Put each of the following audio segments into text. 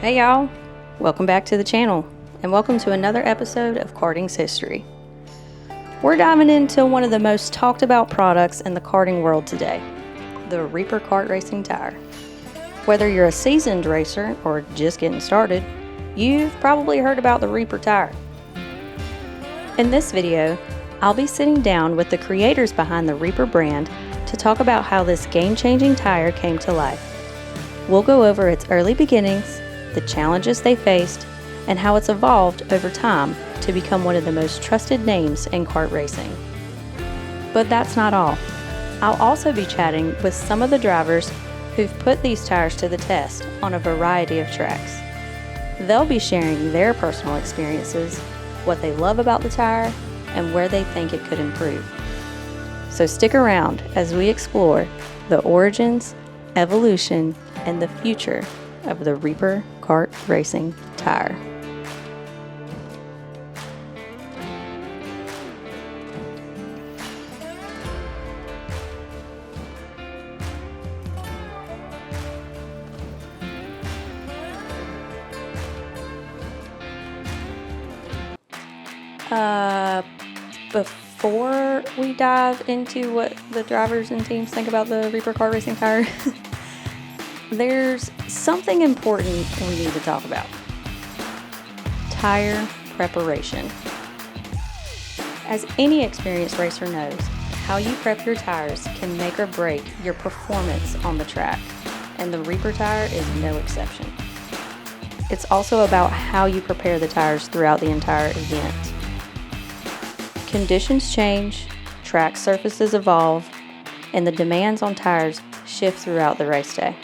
Hey y'all, welcome back to the channel and welcome to another episode of Karting's History. We're diving into one of the most talked about products in the karting world today, the Reaper Kart Racing Tire. Whether you're a seasoned racer or just getting started, you've probably heard about the Reaper Tire. In this video, I'll be sitting down with the creators behind the Reaper brand to talk about how this game-changing tire came to life. We'll go over its early beginnings, the challenges they faced, and how it's evolved over time to become one of the most trusted names in kart racing. But that's not all. I'll also be chatting with some of the drivers who've put these tires to the test on a variety of tracks. They'll be sharing their personal experiences, what they love about the tire, and where they think it could improve. So stick around as we explore the origins, evolution, and the future of the Reaper Kart Racing Tire. Before we dive into what the drivers and teams think about the Reaper Kart Racing Tire, there's something important we need to talk about. Tire preparation. As any experienced racer knows, how you prep your tires can make or break your performance on the track, and the Reaper tire is no exception. It's also about how you prepare the tires throughout the entire event. Conditions change, track surfaces evolve, and the demands on tires shift throughout the race day.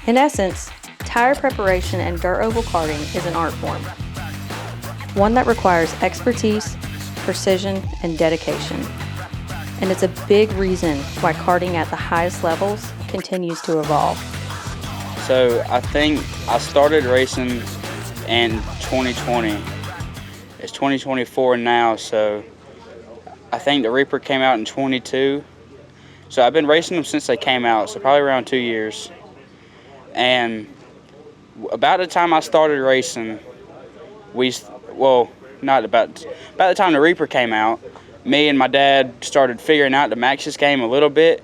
In essence, tire preparation and dirt oval karting is an art form, one that requires expertise, precision, and dedication. And it's a big reason why karting at the highest levels continues to evolve. So I think I started racing in 2020. It's 2024 now, so I think the Reaper came out in 22. So I've been racing them since they came out, so probably around 2 years. And about the time I started racing, not about the time the Reaper came out, me and my dad started figuring out the Maxxis game a little bit.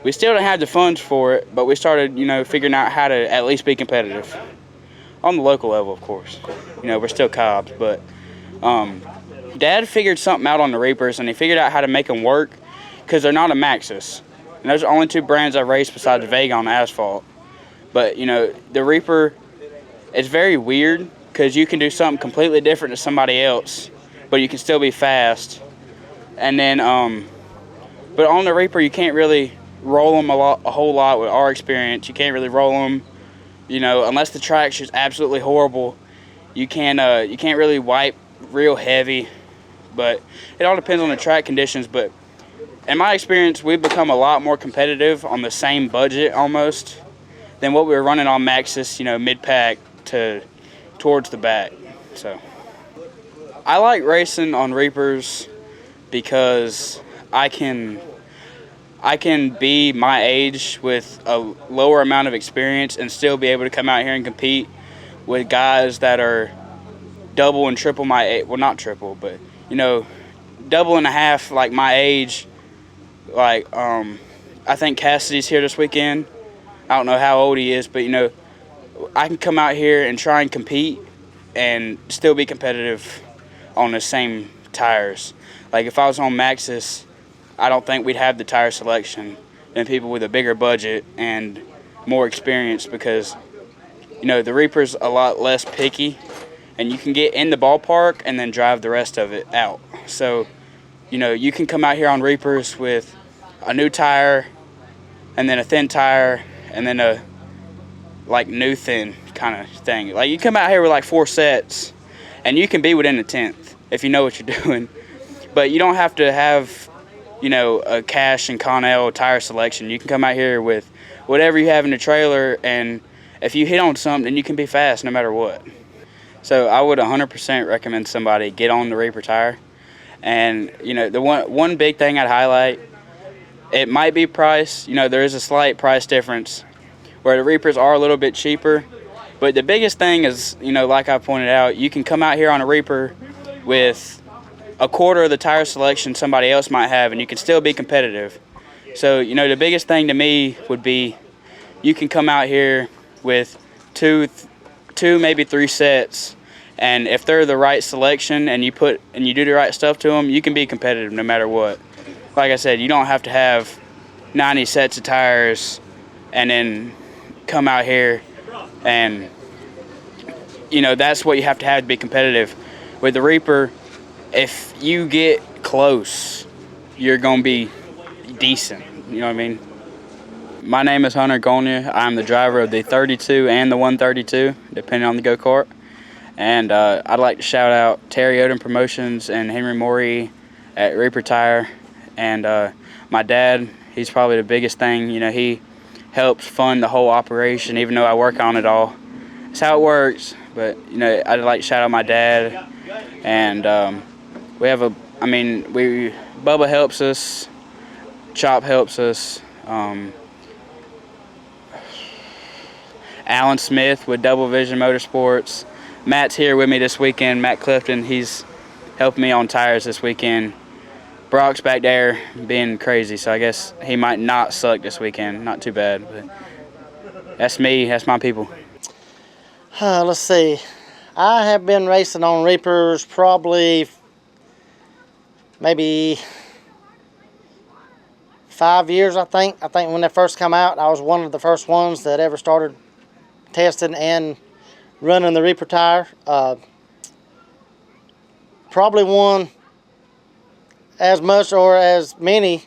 We still didn't have the funds for it, but we started, figuring out how to at least be competitive. On the local level, of course. We're still cobs, but Dad figured something out on the Reapers, and he figured out how to make them work because they're not a Maxxis. And those are the only two brands I've raced besides Vega on asphalt. But, the Reaper, it's very weird because you can do something completely different to somebody else, but you can still be fast. And then, but on the Reaper, you can't really roll them a whole lot with our experience. You can't really roll them, unless the track's just absolutely horrible. You can't really wipe real heavy, but it all depends on the track conditions. But in my experience, we've become a lot more competitive on the same budget almost than what we were running on Maxxis, mid-pack to towards the back. So I like racing on Reapers because I can be my age with a lower amount of experience and still be able to come out here and compete with guys that are double and triple my age. Well, not triple, but double and a half like my age. Like I think Cassidy's here this weekend. I don't know how old he is, but I can come out here and try and compete and still be competitive on the same tires. Like if I was on Maxxis, I don't think we'd have the tire selection than people with a bigger budget and more experience because the Reaper's a lot less picky, and you can get in the ballpark and then drive the rest of it out. So, you can come out here on Reapers with a new tire and then a thin tire and then a new thin kind of thing. Like you come out here with like 4 sets and you can be within the 10th if you know what you're doing. But you don't have to have, a Cash and Connell tire selection. You can come out here with whatever you have in the trailer, and if you hit on something, you can be fast no matter what. So I would 100% recommend somebody get on the Reaper tire. And, the one big thing I'd highlight, it might be price. There is a slight price difference where the Reapers are a little bit cheaper, But the biggest thing is, like I pointed out, you can come out here on a Reaper with a quarter of the tire selection somebody else might have, and you can still be competitive. So, the biggest thing to me would be you can come out here with two, maybe 3 sets, and if they're the right selection and you do the right stuff to them, you can be competitive no matter what. Like I said, you don't have to have 90 sets of tires and then come out here and that's what you have to be competitive. With the Reaper, if you get close, you're gonna be decent. You know what I mean? My name is Hunter Gonya. I'm the driver of the 32 and the 132, depending on the go-kart. And I'd like to shout out Terry Odom Promotions and Henry Morey at Reaper Tire. And my dad, he's probably the biggest thing. He helps fund the whole operation, even though I work on it all. It's how it works. But, I'd like to shout out my dad. And Bubba helps us. Chop helps us. Alan Smith with Double Vision Motorsports. Matt's here with me this weekend. Matt Clifton, he's helping me on tires this weekend. Brock's back there being crazy, so I guess he might not suck this weekend. Not too bad, but that's me. That's my people. Let's see. I have been racing on Reapers probably maybe 5 years, I think. I think when they first come out, I was one of the first ones that ever started testing and running the Reaper tire. Probably won as much or as many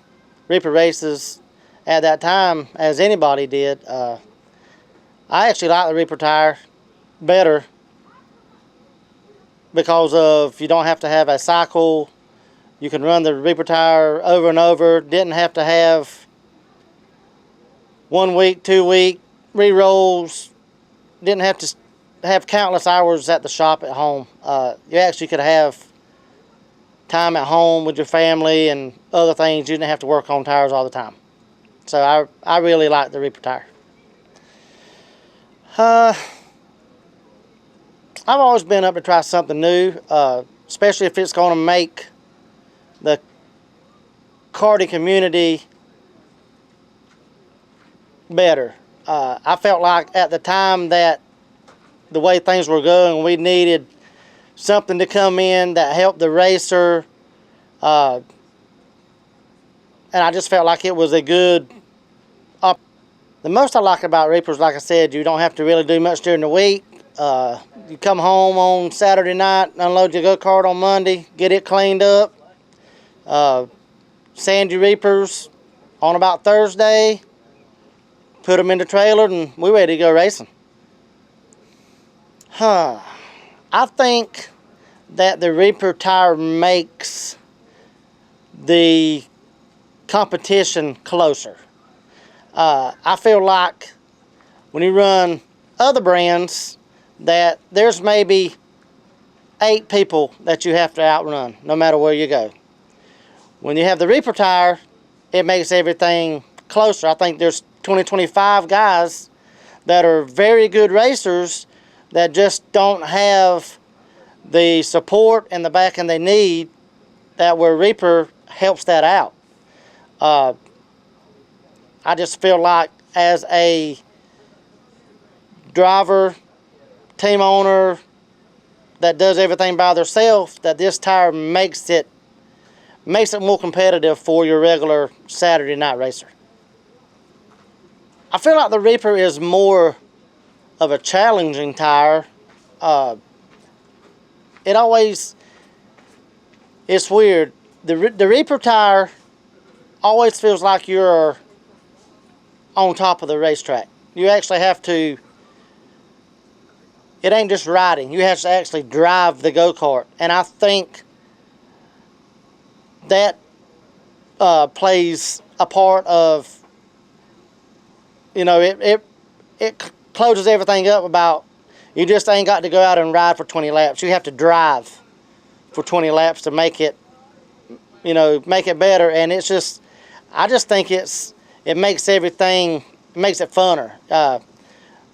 Reaper races at that time as anybody did. I actually like the Reaper tire better because of you don't have to have a cycle. You can run the Reaper tire over and over. Didn't have to have 1 week, 2 week re-rolls. Didn't have to have countless hours at the shop at home. You actually could have time at home with your family and other things. You didn't have to work on tires all the time. So I really like the Reaper tire. I've always been up to try something new, especially if it's going to make the karting community better. I felt like at the time that the way things were going, we needed something to come in that helped the racer. And I just felt like it was a good The most I like about Reapers, like I said, you don't have to really do much during the week. You come home on Saturday night, unload your go-kart on Monday, get it cleaned up, sand your Reapers on about Thursday, put them in the trailer, and we're ready to go racing. I think that the Reaper tire makes the competition closer. I feel like when you run other brands that there's maybe 8 people that you have to outrun no matter where you go. When you have the Reaper tire, it makes everything closer. I think there's 25 guys that are very good racers that just don't have the support and the backing they need, that where Reaper helps that out. I just feel like as a driver, team owner that does everything by themselves, that this tire makes it more competitive for your regular Saturday night racer. I feel like the Reaper is more of a challenging tire. It's weird. The Reaper tire always feels like you're on top of the racetrack. You actually have to, it ain't just riding, you have to actually drive the go-kart. And I think that plays a part of, it closes everything up about, you just ain't got to go out and ride for 20 laps. You have to drive for 20 laps to make it, make it better. And it's just, I just think it makes everything, it makes it funner.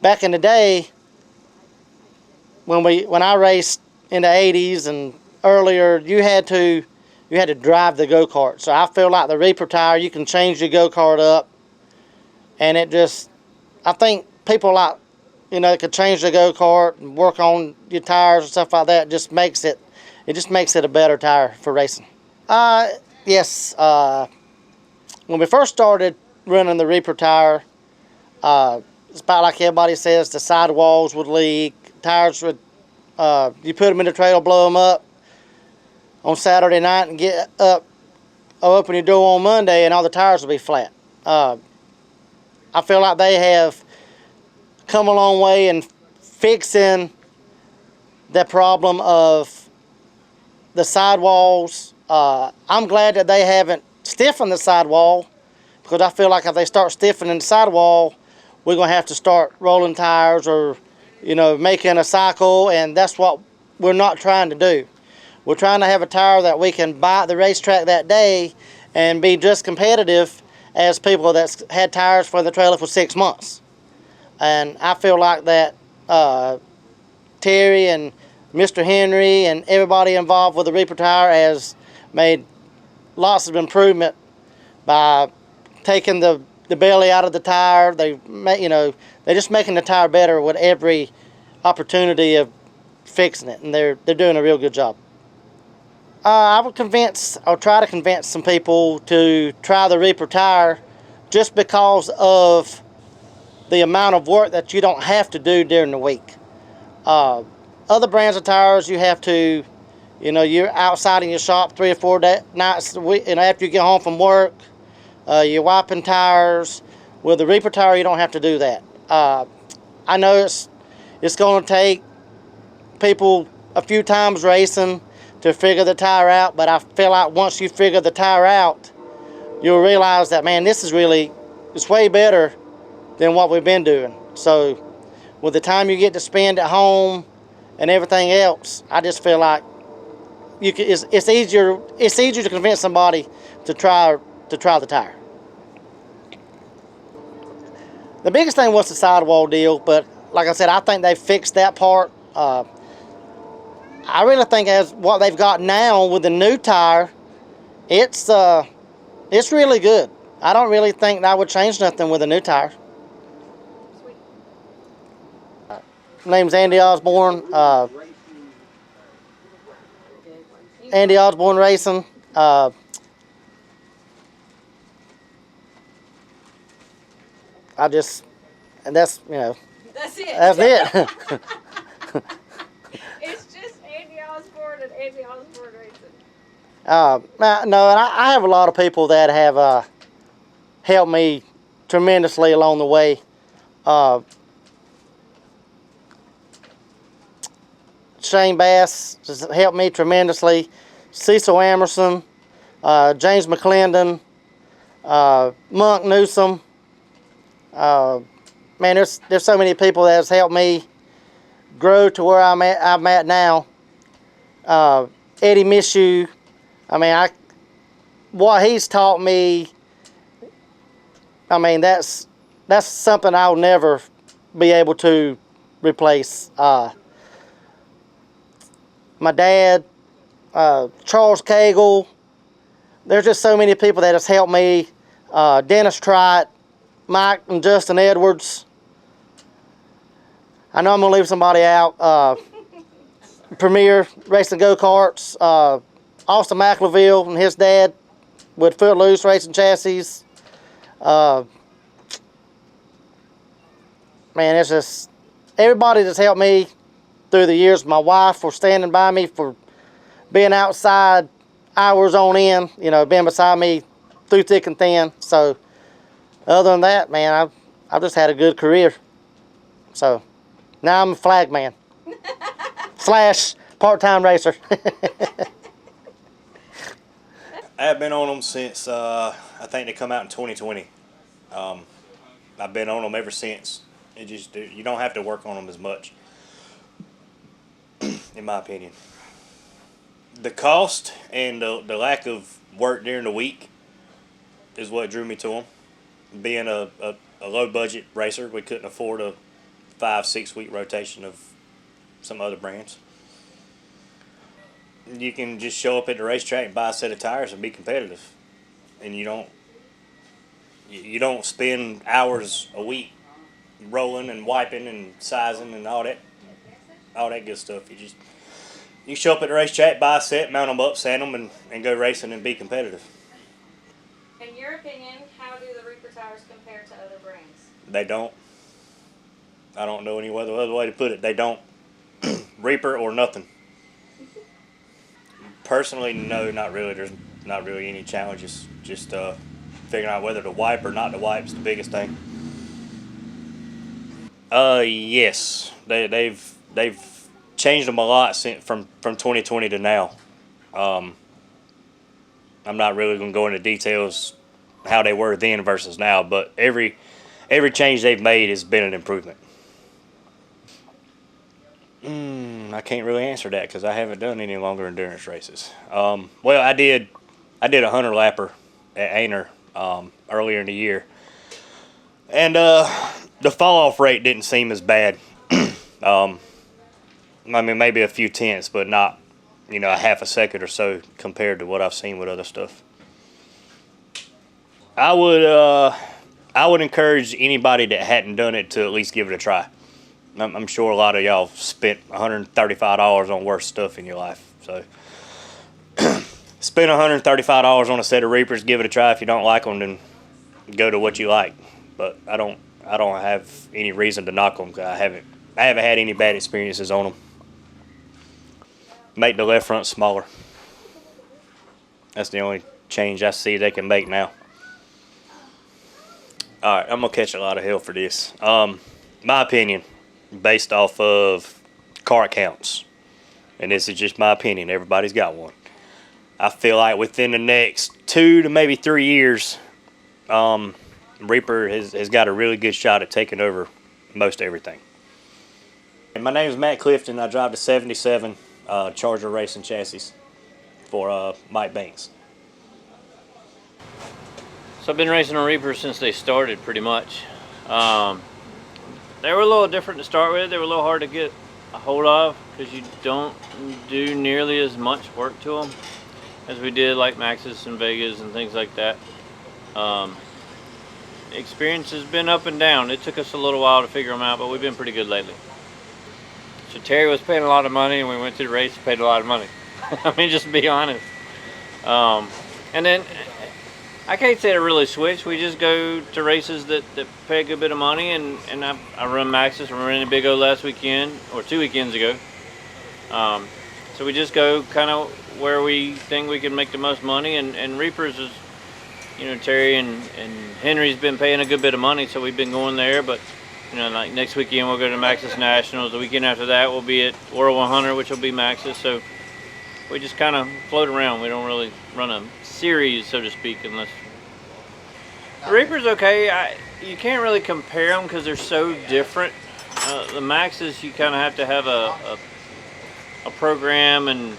Back in the day, when I raced in the 80s and earlier, you had to drive the go-kart. So I feel like the Reaper tire, you can change your go-kart up, and it just, I think people like, that could change the go-kart and work on your tires and stuff like that. It just makes it a better tire for racing. Yes. When we first started running the Reaper tire, it's about like everybody says, the sidewalls would leak, tires would, you put them in the trailer, blow them up on Saturday night and get up, open your door on Monday and all the tires will be flat. I feel like they have come a long way in fixing the problem of the sidewalls. I'm glad that they haven't stiffened the sidewall, because I feel like if they start stiffening the sidewall, we're going to have to start rolling tires or, making a cycle, and that's what we're not trying to do. We're trying to have a tire that we can buy at the racetrack that day and be just competitive as people that's had tires for the trailer for 6 months. And I feel like that Terry and Mr. Henry and everybody involved with the Reaper tire has made lots of improvement by taking the belly out of the tire. They're just making the tire better with every opportunity of fixing it, and they're doing a real good job. I'll try to convince some people to try the Reaper tire just because of the amount of work that you don't have to do during the week. Other brands of tires, you have to, you're outside in your shop 3 or 4 nights a week, and after you get home from work, you're wiping tires. With the Reaper tire, you don't have to do that. I know it's going to take people a few times racing to figure the tire out, but I feel like once you figure the tire out, you'll realize that, man, it's way better than what we've been doing. So with the time you get to spend at home and everything else, I just feel like it's easier to convince somebody to try the tire. The biggest thing was the sidewall deal, but like I said, I think they fixed that part. I really think as what they've got now with the new tire, it's really good. I don't really think I would change nothing with a new tire. My name's Andy Osborne. Andy Osborne Racing. And that's That's it. that's it. It's just Andy Osborne and Andy Osborne Racing. No, and I have a lot of people that have helped me tremendously along the way. Shane Bass has helped me tremendously. Cecil Emerson, James McClendon, Monk Newsom. Man, there's so many people that has helped me grow to where I'm at now. Eddie Mishu. I mean, what he's taught me. I mean, that's something I'll never be able to replace. My dad, Charles Cagle. There's just so many people that has helped me. Dennis Trott, Mike and Justin Edwards. I know I'm going to leave somebody out. Premier Racing Go-Karts. Austin McLauville and his dad with Footloose Racing Chassis. Man, it's just everybody that's helped me through the years. My wife for standing by me, for being outside hours on end, being beside me through thick and thin. So other than that, man, I've just had a good career. So now I'm a flag man / part-time racer. I have been on them since I think they come out in 2020. I've been on them ever since. You don't have to work on them as much, in my opinion. The cost and the lack of work during the week is what drew me to them. Being a low budget racer, we couldn't afford a 5-6 week rotation of some other brands. You can just show up at the racetrack and buy a set of tires and be competitive, and you don't spend hours a week rolling and wiping and sizing and all that good stuff. You show up at the racetrack, buy a set, mount them up, sand them, and go racing and be competitive. In your opinion, how do the Reaper tires compare to other brands? They don't. I don't know any other way to put it. They don't. Reaper or nothing. Personally, no, not really. There's not really any challenges. Just figuring out whether to wipe or not to wipe is the biggest thing. Yes, they've changed them a lot from 2020 to now. I'm not really going to go into details how they were then versus now, but every change they've made has been an improvement. I can't really answer that because I haven't done any longer endurance races. Well, I did a 100 lapper at Ainer earlier in the year, and the fall off rate didn't seem as bad. I mean, maybe a few tenths, but not, a half a second or so compared to what I've seen with other stuff. I would encourage anybody that hadn't done it to at least give it a try. I'm sure a lot of y'all spent $135 on worse stuff in your life. So spend $135 on a set of Reapers, give it a try. If you don't like them, then go to what you like. But I don't have any reason to knock them because I haven't had any bad experiences on them. Make the left front smaller. That's the only change I see they can make now. All right, I'm gonna catch a lot of hell for this. My opinion, based off of car counts, and this is just my opinion. Everybody's got one. I feel like within the next 2 to maybe 3 years, Reaper has got a really good shot at taking over most everything. And my name is Matt Clifton. I drive the 77 Charger Racing chassis for Mike Banks. So I've been racing on Reapers since they started, pretty much. They were a little different to start with. They were a little hard to get a hold of because you don't do nearly as much work to them as we did like Maxxis and Vegas and things like that. Experience has been up and down. It took us a little while to figure them out, but we've been pretty good lately. So Terry was paying a lot of money, and we went to the race and paid a lot of money. I mean, just to be honest. And then I can't say it really switched. We just go to races that pay a good bit of money, and I run Maxxis. We ran a Big O last weekend, or 2 weekends ago. So we just go kind of where we think we can make the most money, and Reapers is, Terry and Henry's been paying a good bit of money, so we've been going there. But like next weekend we'll go to Maxxis Nationals. The weekend after that we'll be at World 100, which will be Maxxis. So we just kind of float around. We don't really run a series, so to speak, unless Reaper's okay. You can't really compare them because they're so different. The Maxxis, you kind of have to have a program, and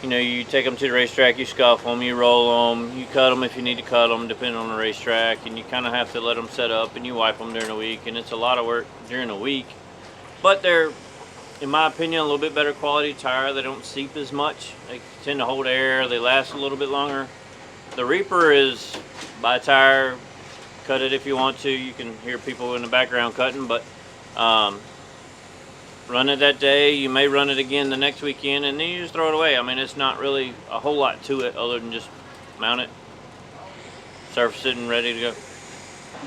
you take them to the racetrack, you scuff them, you roll them, you cut them if you need to cut them, depending on the racetrack, and you kind of have to let them set up, and you wipe them during the week, and it's a lot of work during the week. But they're, in my opinion, a little bit better quality tire. They don't seep as much. They tend to hold air. They last a little bit longer. The Reaper is buy a tire, cut it if you want to. You can hear people in the background cutting, but run it that day. You may run it again the next weekend, and then you just throw it away. I mean, it's not really a whole lot to it other than just mount it, surface it, and ready to go.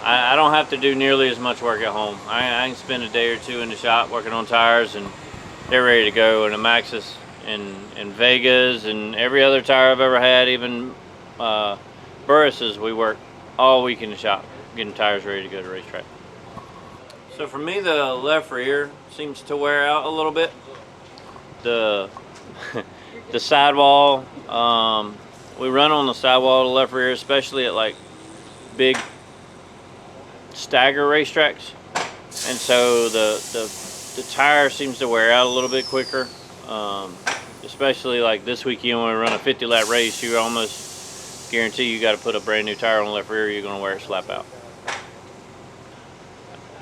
I don't have to do nearly as much work at home. I can spend a day or two in the shop working on tires, and they're ready to go. And the Maxxis and Vegas and every other tire I've ever had, even Burris's, we work all week in the shop getting tires ready to go to racetrack. So for me, the left rear seems to wear out a little bit. The sidewall, we run on the sidewall of the left rear, especially at like big stagger racetracks, and so the tire seems to wear out a little bit quicker. Especially like this weekend when we run a 50-lap race, you almost guarantee you got to put a brand new tire on the left rear. You're going to wear it slap out.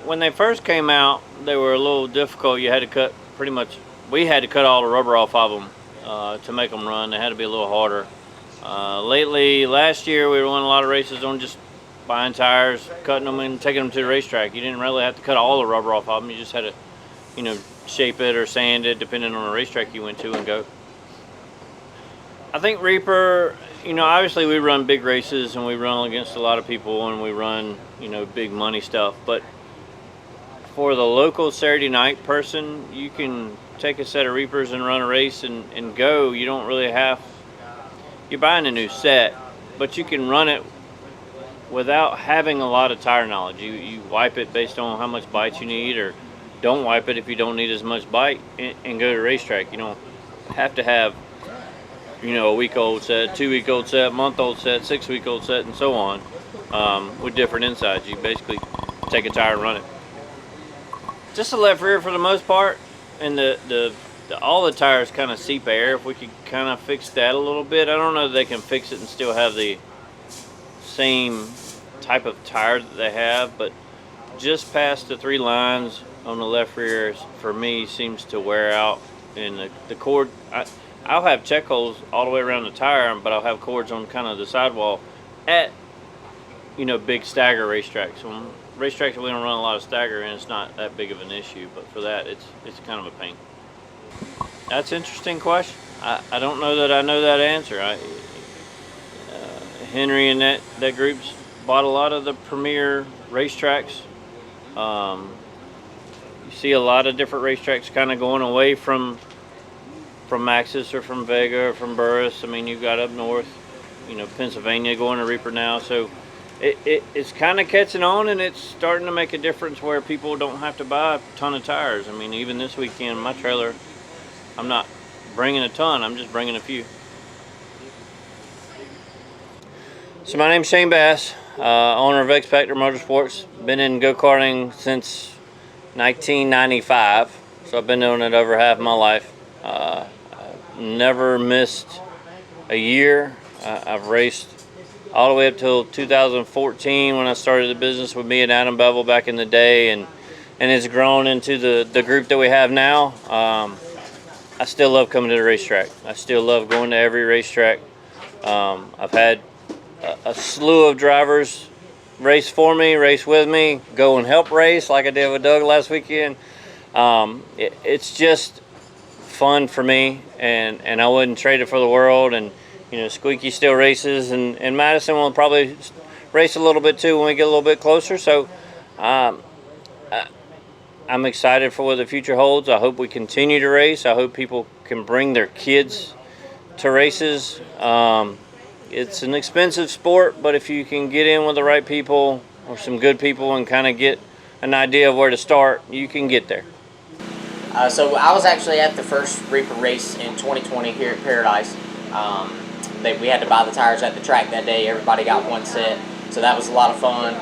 When they first came out, they were a little difficult. You had to cut pretty much we had to cut all the rubber off of them to make them run. They had to be a little harder. Last year we were winning a lot of races on just buying tires, cutting them, and taking them to the racetrack. You didn't really have to cut all the rubber off of them. You just had to, shape it or sand it depending on the racetrack you went to and go. I think Reaper, obviously we run big races and we run against a lot of people and we run, big money stuff. But for the local Saturday night person, you can take a set of Reapers and run a race and go. You don't really you're buying a new set, but you can run it without having a lot of tire knowledge. You wipe it based on how much bite you need, or don't wipe it if you don't need as much bite, and go to the racetrack. You don't have to have, a week-old set, 2-week-old set, month-old set, 6-week-old set, and so on, with different insides. You basically take a tire and run it. Just the left rear for the most part, and all the tires kind of seep air. If we could kind of fix that a little bit, I don't know that they can fix it and still have the same type of tire that they have, but just past the 3 lines on the left rear for me seems to wear out, and the cord, I'll have check holes all the way around the tire, but I'll have cords on kind of the sidewall at big stagger racetracks. On racetracks that we don't run a lot of stagger in, it's not that big of an issue, but for that it's kind of a pain. That's an interesting question. I don't know that I know that answer. Henry and that group's bought a lot of the premier racetracks. You see a lot of different racetracks kind of going away from Maxis or from Vega or from Burris. I mean, you've got up north, Pennsylvania going to Reaper now. So it's kind of catching on, and it's starting to make a difference where people don't have to buy a ton of tires. I mean, even this weekend, my trailer, I'm not bringing a ton, I'm just bringing a few. So my name's Shane Bass, owner of X-Factor Motorsports. Been in go-karting since 1995, so I've been doing it over half my life. Never missed a year. I've raced all the way up till 2014 when I started the business with me and Adam Bevel back in the day, and it's grown into the group that we have now. I still love coming to the racetrack. I still love going to every racetrack. I've had a slew of drivers race for me, race with me, go and help race like I did with Doug last weekend. It's just fun for me, and I wouldn't trade it for the world. And Squeaky still races, and Madison will probably race a little bit too when we get a little bit closer. So I'm excited for what the future holds. I hope we continue to race. I hope people can bring their kids to races. It's an expensive sport, but if you can get in with the right people or some good people and kind of get an idea of where to start, you can get there. So I was actually at the first Reaper race in 2020 here at Paradise. We had to buy the tires at the track that day. Everybody got one set, so that was a lot of fun.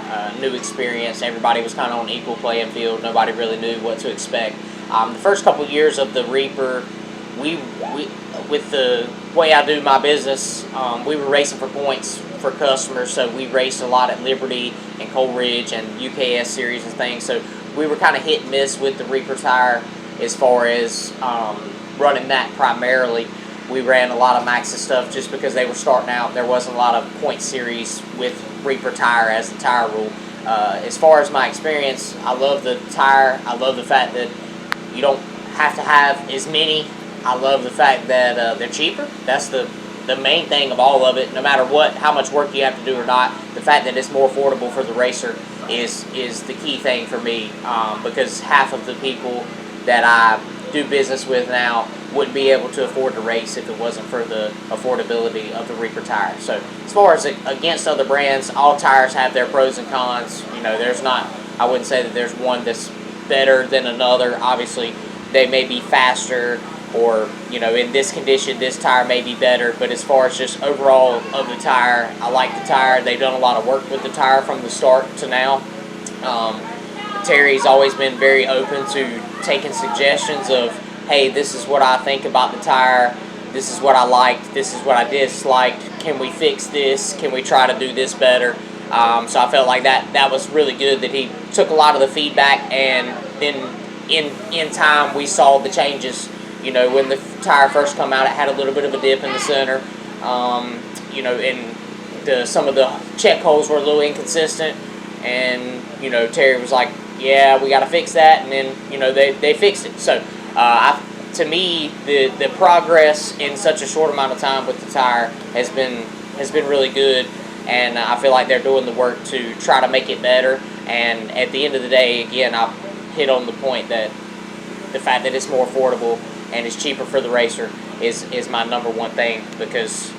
New experience. Everybody was kind of on equal playing field. Nobody really knew what to expect. The first couple years of the Reaper, we with the way I do my business, we were racing for points for customers. So we raced a lot at Liberty and Coleridge and UKS series and things. So we were kind of hit and miss with the Reaper tire as far as running that primarily. We ran a lot of Maxxis stuff just because they were starting out. There wasn't a lot of point series with Reaper tire as the tire rule. As far as my experience, I love the tire. I love the fact that you don't have to have as many. I love the fact that they're cheaper. That's the main thing of all of it. No matter how much work you have to do or not, the fact that it's more affordable for the racer is the key thing for me, because half of the people that I do business with now wouldn't be able to afford to race if it wasn't for the affordability of the Reaper tire. So as far as against other brands, all tires have their pros and cons. I wouldn't say that there's one that's better than another. Obviously, they may be faster, or in this condition this tire may be better, but as far as just overall of the tire, I like the tire. They've done a lot of work with the tire from the start to now. Terry's always been very open to taking suggestions of, hey, this is what I think about the tire, this is what I liked, this is what I disliked, can we fix this, can we try to do this better? So I felt like that was really good that he took a lot of the feedback, and then in time we saw the changes You know, when the tire first come out, it had a little bit of a dip in the center. You know, and some of the check holes were a little inconsistent. And, you know, Terry was like, yeah, we got to fix that. And then, you know, they fixed it. So, to me, the progress in such a short amount of time with the tire has been really good. And I feel like they're doing the work to try to make it better. And at the end of the day, again, I hit on the point that the fact that it's more affordable and it's cheaper for the racer is my number one thing, because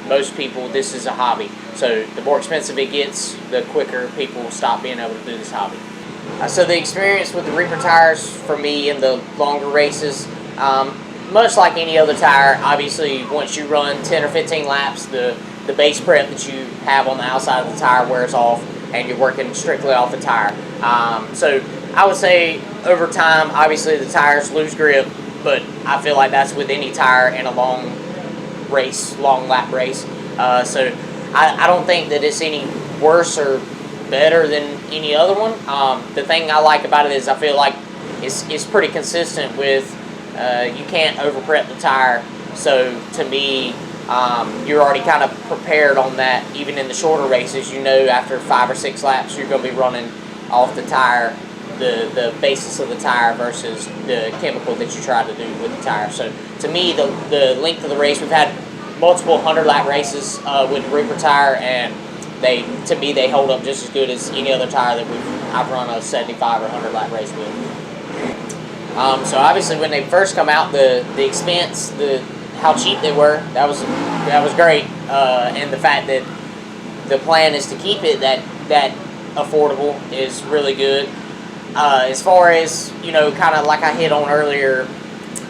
most people, this is a hobby. So the more expensive it gets, the quicker people stop being able to do this hobby. So the experience with the Reaper tires for me in the longer races, much like any other tire, obviously once you run 10 or 15 laps, the base prep that you have on the outside of the tire wears off, and you're working strictly off the tire. So I would say over time, obviously the tires lose grip, but I feel like that's with any tire in a long lap race. So I don't think that it's any worse or better than any other one. The thing I like about it is I feel like it's pretty consistent with, you can't over prep the tire. So to me, you're already kind of prepared on that. Even in the shorter races, you know after 5 or 6 laps you're going to be running off the tire, the basis of the tire versus the chemical that you try to do with the tire. So to me, the length of the race, we've had multiple 100-lap races with the Reaper tire, and to me they hold up just as good as any other tire that I've run a 75 or 100-lap race with. So obviously when they first come out, the expense, how cheap they were, that was great, and the fact that the plan is to keep it that affordable is really good. As far as, you know, kind of like I hit on earlier,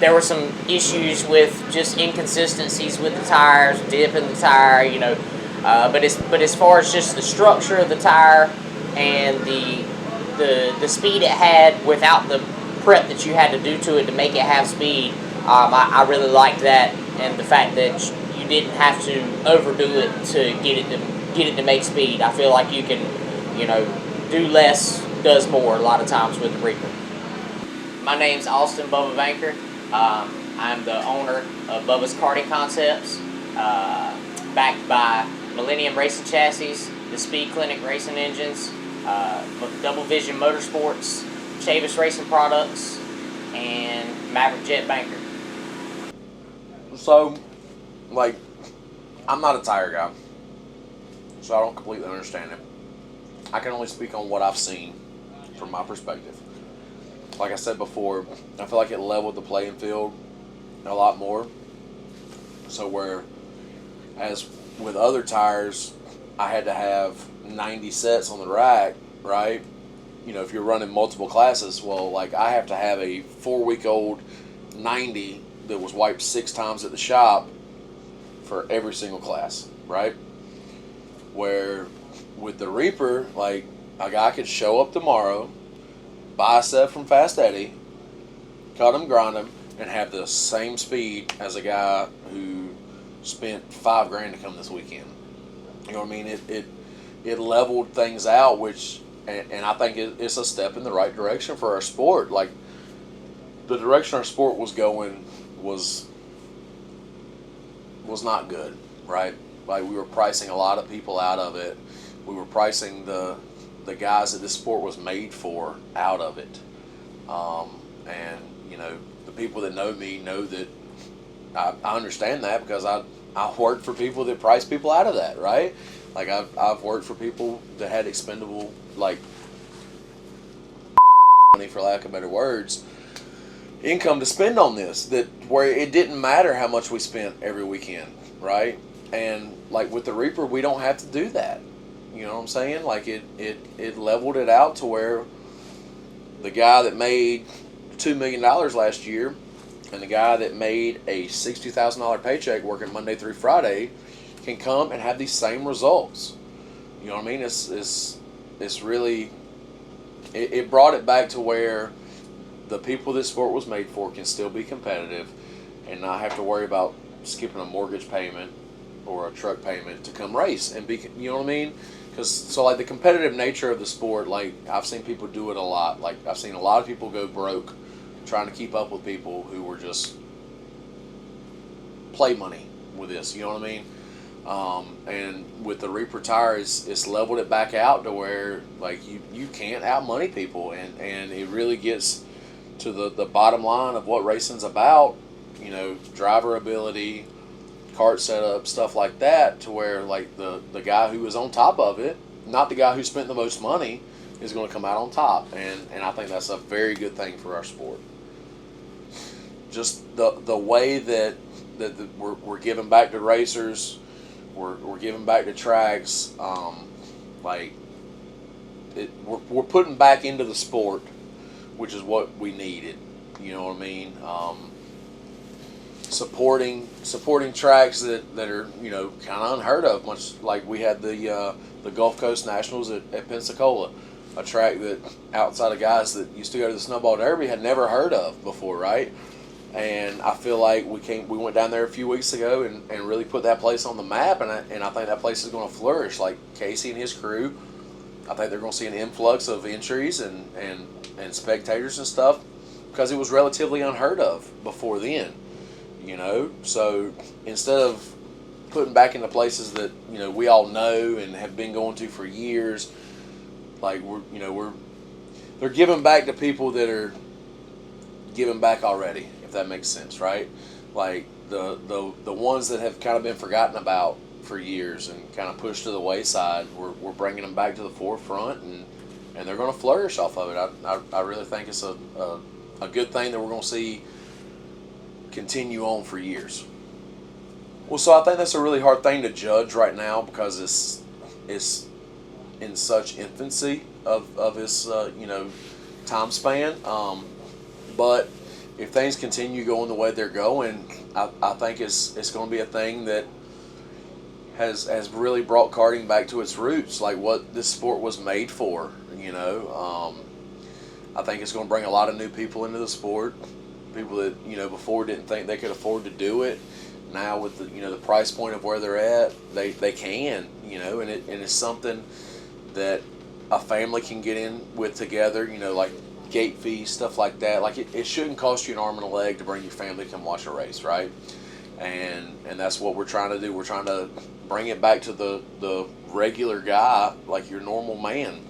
there were some issues with just inconsistencies with the tires, dip in the tire, you know, but as far as just the structure of the tire and the speed it had without the prep that you had to do to it to make it have speed, I really liked that, and the fact that you didn't have to overdo it to get it to make speed. I feel like you can, you know, do less does more a lot of times with the Reaper. My name's Austin Bubba Banker. I'm the owner of Bubba's Karting Concepts, backed by Millennium Racing Chassis, the Speed Clinic Racing Engines, Double Vision Motorsports, Chavis Racing Products, and Maverick Jet Banker. So, like, I'm not a tire guy, so I don't completely understand it. I can only speak on what I've seen from my perspective. Like I said before, I feel like it leveled the playing field a lot more. So where, as with other tires, I had to have 90 sets on the rack, right? You know, if you're running multiple classes, well, like I have to have a 4-week-old 90 that was wiped 6 times at the shop for every single class, right? Where with the Reaper, like a guy could show up tomorrow, buy a set from Fast Eddie, cut them, grind them, and have the same speed as a guy who spent $5,000 to come this weekend. You know what I mean? It leveled things out, which, and I think it's a step in the right direction for our sport. Like the direction our sport was going was not good, right? Like we were pricing a lot of people out of it. We were pricing the guys that this sport was made for out of it. And, you know, the people that know me know that I understand that because I worked for people that price people out of that, right? Like I've worked for people that had expendable, like, money, for lack of better words, income to spend on this, that where it didn't matter how much we spent every weekend, right? And like with the Reaper, we don't have to do that. You know what I'm saying? Like it leveled it out to where the guy that made $2 million last year and the guy that made a $60,000 paycheck working Monday through Friday can come and have these same results. You know what I mean? It's really, it brought it back to where the people this sport was made for can still be competitive and not have to worry about skipping a mortgage payment or a truck payment to come race and be, you know what I mean? Because, so like the competitive nature of the sport, like I've seen people do it a lot. Like I've seen a lot of people go broke trying to keep up with people who were just play money with this. You know what I mean? And with the Reaper tire, it's leveled it back out to where like you can't out money people, and it really gets to the bottom line of what racing's about. You know, driver ability, kart setup, stuff like that, to where like the guy who was on top of it, not the guy who spent the most money, is going to come out on top, and I think that's a very good thing for our sport. Just the way that we're giving back to racers, we're giving back to tracks, we're putting back into the sport, which is what we needed. You know what I mean? Supporting tracks that are, you know, kind of unheard of, much like we had the Gulf Coast Nationals at Pensacola, a track that outside of guys that used to go to the Snowball Derby had never heard of before, right? And I feel like we went down there a few weeks ago and really put that place on the map, and I think that place is going to flourish. Like Casey and his crew, I think they're going to see an influx of entries and spectators and stuff, because it was relatively unheard of before then. You know, so instead of putting back into places that, you know, we all know and have been going to for years, like they're giving back to people that are giving back already, if that makes sense, right? Like the ones that have kind of been forgotten about for years and kind of pushed to the wayside, we're bringing them back to the forefront, and they're going to flourish off of it. I really think it's a good thing that we're going to see continue on for years. Well, so I think that's a really hard thing to judge right now, because it's in such infancy of its time span. But if things continue going the way they're going, I think it's going to be a thing that has really brought karting back to its roots, like what this sport was made for. You know, I think it's going to bring a lot of new people into the sport. People that, you know, before didn't think they could afford to do it. Now with the, you know, the price point of where they're at, they can, you know, and it's something that a family can get in with together, you know, like gate fees, stuff like that. Like it shouldn't cost you an arm and a leg to bring your family to come watch a race, right? And that's what we're trying to do. We're trying to bring it back to the regular guy, like your normal man,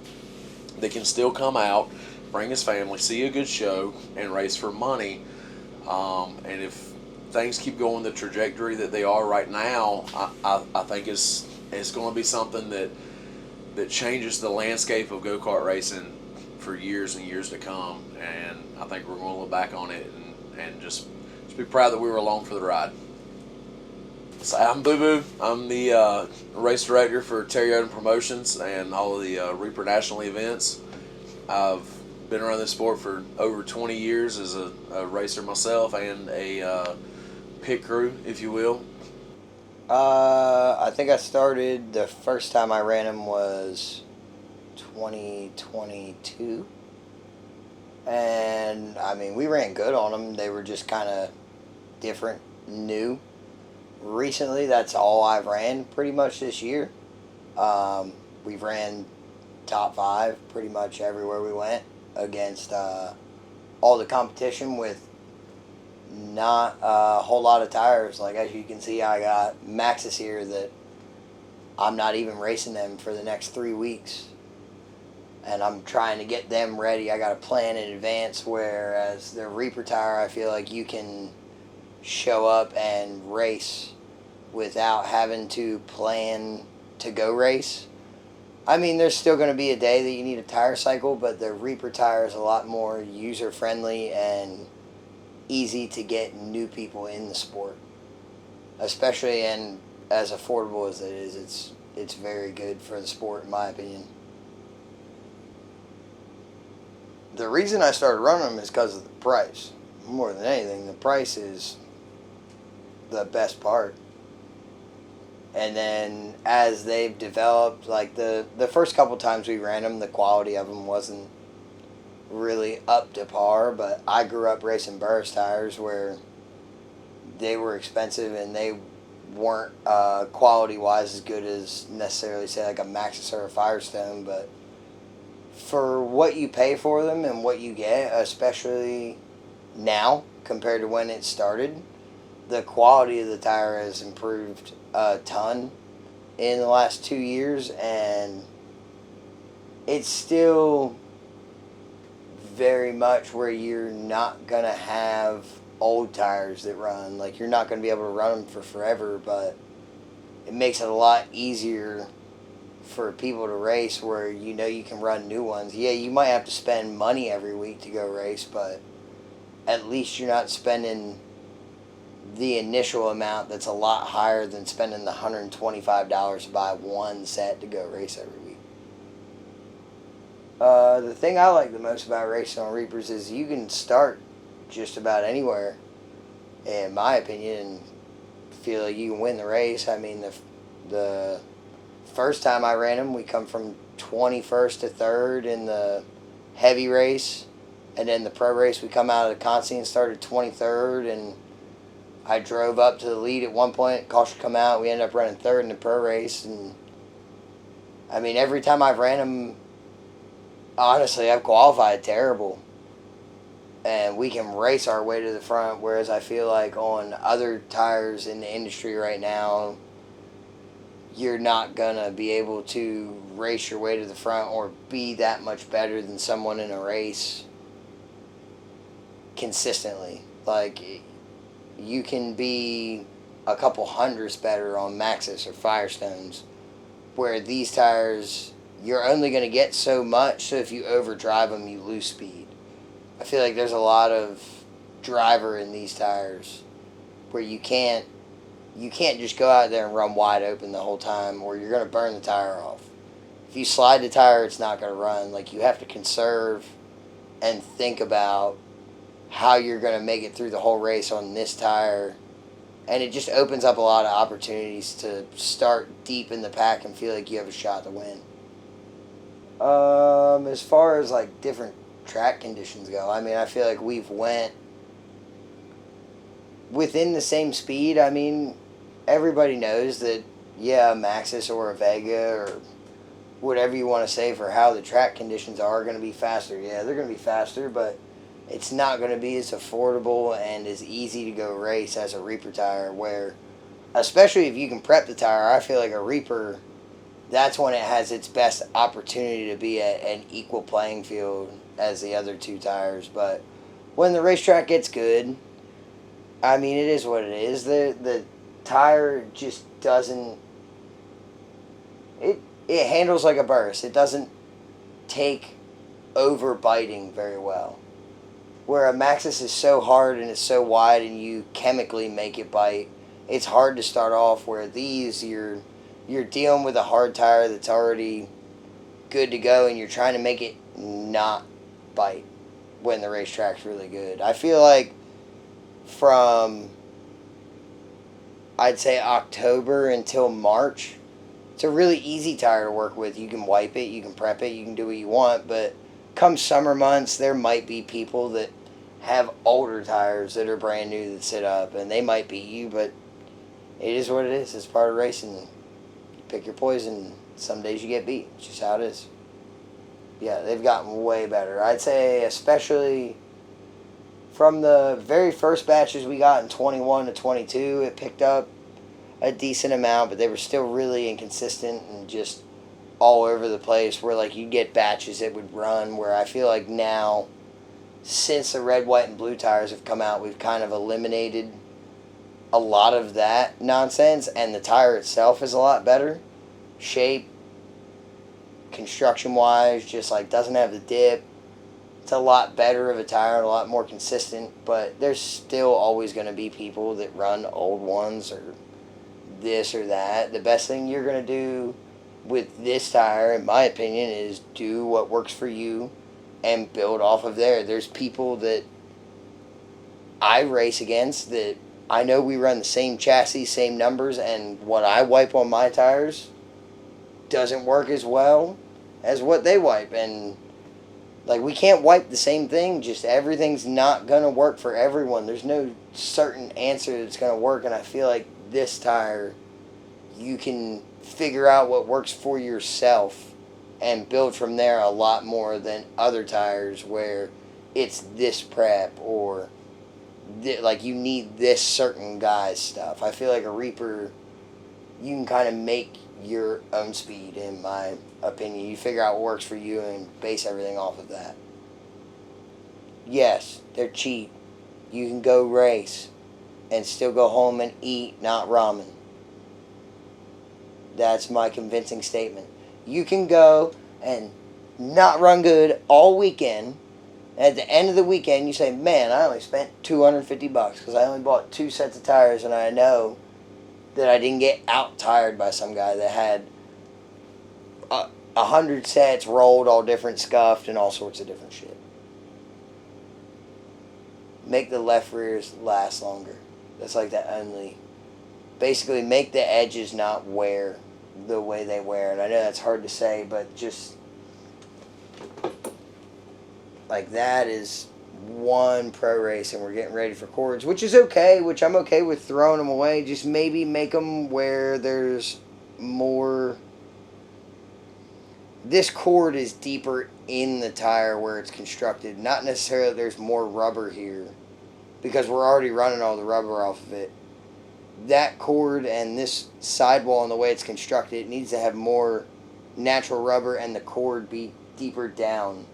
that can still come out, bring his family, see a good show, and race for money. And if things keep going the trajectory that they are right now, I think it's going to be something that changes the landscape of go-kart racing for years and years to come. And I think we're going to look back on it and just be proud that we were along for the ride. So I'm Boo Boo. I'm the race director for Terry Odom Promotions and all of the Reaper National events. I've been around this sport for over 20 years as a racer myself and a pit crew, if you will. I think I started, the first time I ran them was 2022. And, I mean, we ran good on them. They were just kind of different, new. Recently, that's all I've ran pretty much this year. We've ran top 5 pretty much everywhere we went against all the competition with not a whole lot of tires. Like, as you can see, I got Maxxis here that I'm not even racing them for the next 3 weeks. And I'm trying to get them ready. I got a plan in advance, whereas the Reaper tire, I feel like you can show up and race without having to plan to go race. I mean, there's still going to be a day that you need a tire cycle, but the Reaper tire is a lot more user-friendly and easy to get new people in the sport. Especially, and as affordable as it is, it's very good for the sport, in my opinion. The reason I started running them is because of the price. More than anything, the price is the best part. And then as they've developed, like the first couple times we ran them, the quality of them wasn't really up to par. But I grew up racing Burris tires where they were expensive and they weren't quality-wise as good as necessarily, say, like a Maxxis or a Firestone. But for what you pay for them and what you get, especially now compared to when it started, the quality of the tire has improved a ton in the last 2 years, and it's still very much where you're not going to have old tires that run. Like, you're not going to be able to run them for forever, but it makes it a lot easier for people to race where you know you can run new ones. Yeah, you might have to spend money every week to go race, but at least you're not spending the initial amount that's a lot higher than spending the $125 to buy one set to go race every week. The thing I like the most about racing on Reapers is you can start just about anywhere, in my opinion, and feel like you can win the race. I mean, the first time I ran them, we come from 21st to 3rd in the heavy race, and then the pro race we come out of the constant and started 23rd, and I drove up to the lead at one point. Caution come out, we ended up running 3rd in the pro race, and I mean, every time I've ran them, honestly, I've qualified terrible. And we can race our way to the front, whereas I feel like on other tires in the industry right now, you're not going to be able to race your way to the front or be that much better than someone in a race consistently. Like, you can be a couple hundredths better on Maxxis or Firestones, where these tires, you're only going to get so much, so if you overdrive them, you lose speed. I feel like there's a lot of driver in these tires where you can't just go out there and run wide open the whole time, or you're going to burn the tire off. If you slide the tire, it's not going to run. Like, you have to conserve and think about how you're going to make it through the whole race on this tire. And it just opens up a lot of opportunities to start deep in the pack and feel like you have a shot to win. As far as like different track conditions go, I mean, I feel like we've went within the same speed. I mean, everybody knows that, yeah, a Maxxis or a Vega or whatever you want to say for how the track conditions are going to be faster. Yeah, they're going to be faster, but it's not going to be as affordable and as easy to go race as a Reaper tire, where, especially if you can prep the tire, I feel like a Reaper, that's when it has its best opportunity to be at an equal playing field as the other two tires. But when the racetrack gets good, I mean, it is what it is. The tire just doesn't, it handles like a burst. It doesn't take over biting very well. Where a Maxxis is so hard and it's so wide and you chemically make it bite, it's hard to start off, where these, you're dealing with a hard tire that's already good to go and you're trying to make it not bite when the racetrack's really good. I feel like from, I'd say, October until March, it's a really easy tire to work with. You can wipe it, you can prep it, you can do what you want, but come summer months, there might be people that have older tires that are brand new that sit up, and they might beat you, but it is what it is. It's part of racing. Pick your poison. Some days you get beat. It's just how it is. Yeah, they've gotten way better. I'd say especially from the very first batches we got in 21 to 22, it picked up a decent amount, but they were still really inconsistent and just all over the place, where like you get batches that would run, where I feel like now, since the red, white, and blue tires have come out, we've kind of eliminated a lot of that nonsense, and the tire itself is a lot better. Shape, construction-wise, just like doesn't have the dip. It's a lot better of a tire and a lot more consistent, but there's still always going to be people that run old ones or this or that. The best thing you're going to do with this tire, in my opinion, is do what works for you and build off of there. There's people that I race against that I know we run the same chassis, same numbers, and what I wipe on my tires doesn't work as well as what they wipe. And like, we can't wipe the same thing. Just everything's not going to work for everyone. There's no certain answer that's going to work, and I feel like this tire, you can figure out what works for yourself and build from there a lot more than other tires where it's this prep or like you need this certain guy's stuff. I feel like a Reaper, you can kind of make your own speed, in my opinion. You figure out what works for you and base everything off of that. Yes, they're cheap. You can go race and still go home and eat, not ramen. That's my convincing statement. You can go and not run good all weekend. At the end of the weekend, you say, man, I only spent $250 because I only bought 2 sets of tires, and I know that I didn't get out-tired by some guy that had 100 sets rolled, all different, scuffed, and all sorts of different shit. Make the left rears last longer. That's like the only... Basically, make the edges not wear the way they wear. And I know that's hard to say, but just... Like, that is one pro race, and we're getting ready for cords, which is okay, which I'm okay with throwing them away. Just maybe make them where there's more... This cord is deeper in the tire where it's constructed. Not necessarily there's more rubber here, because we're already running all the rubber off of it. That cord and this sidewall and the way it's constructed, it needs to have more natural rubber and the cord be deeper down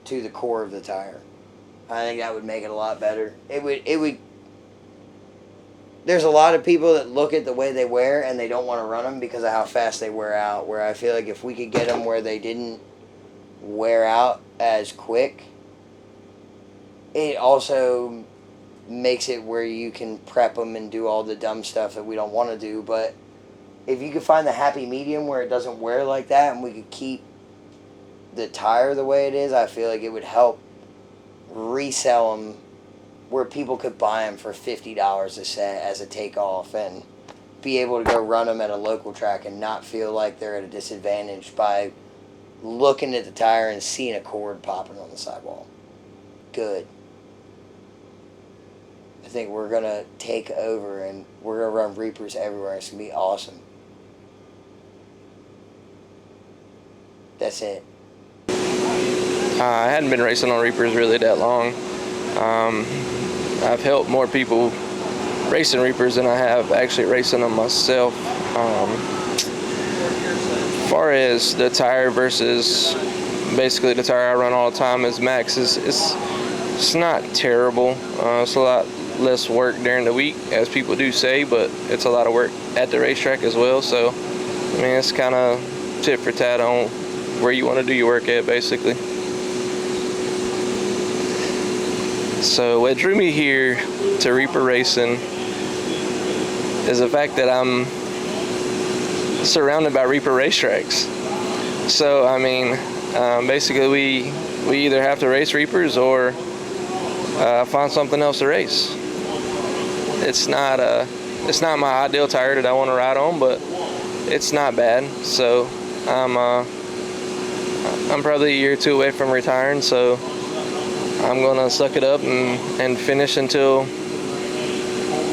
to the core of the tire. I think that would make it a lot better. It would. There's a lot of people that look at the way they wear and they don't want to run them because of how fast they wear out, where I feel like if we could get them where they didn't wear out as quick, it also makes it where you can prep them and do all the dumb stuff that we don't want to do. But if you could find the happy medium where it doesn't wear like that and we could keep the tire the way it is, I feel like it would help resell them where people could buy them for $50 a set as a takeoff and be able to go run them at a local track and not feel like they're at a disadvantage by looking at the tire and seeing a cord popping on the sidewall. Good. I think we're going to take over and we're going to run Reapers everywhere. It's going to be awesome. That's it. I hadn't been racing on Reapers really that long. I've helped more people racing Reapers than I have actually racing them myself. As far as the tire versus basically the tire I run all the time is Max, it's not terrible. It's a lot less work during the week, as people do say, but it's a lot of work at the racetrack as well. So, I mean, it's kind of tit for tat on where you want to do your work at, basically. So what drew me here to Reaper Racing is the fact that I'm surrounded by Reaper racetracks. So, I mean, basically we either have to race Reapers or find something else to race. It's not my ideal tire that I want to ride on, but it's not bad. So I'm probably a year or two away from retiring, so I'm gonna suck it up and finish until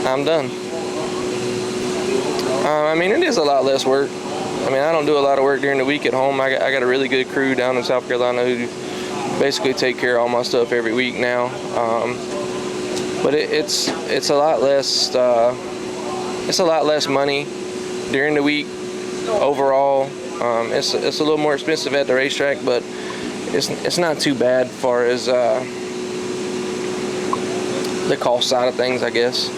I'm done. I mean, it is a lot less work. I mean, I don't do a lot of work during the week at home. I got a really good crew down in South Carolina who basically take care of all my stuff every week now. But it's a lot less. It's a lot less money during the week overall. It's a little more expensive at the racetrack, but it's not too bad as far as the cost side of things, I guess.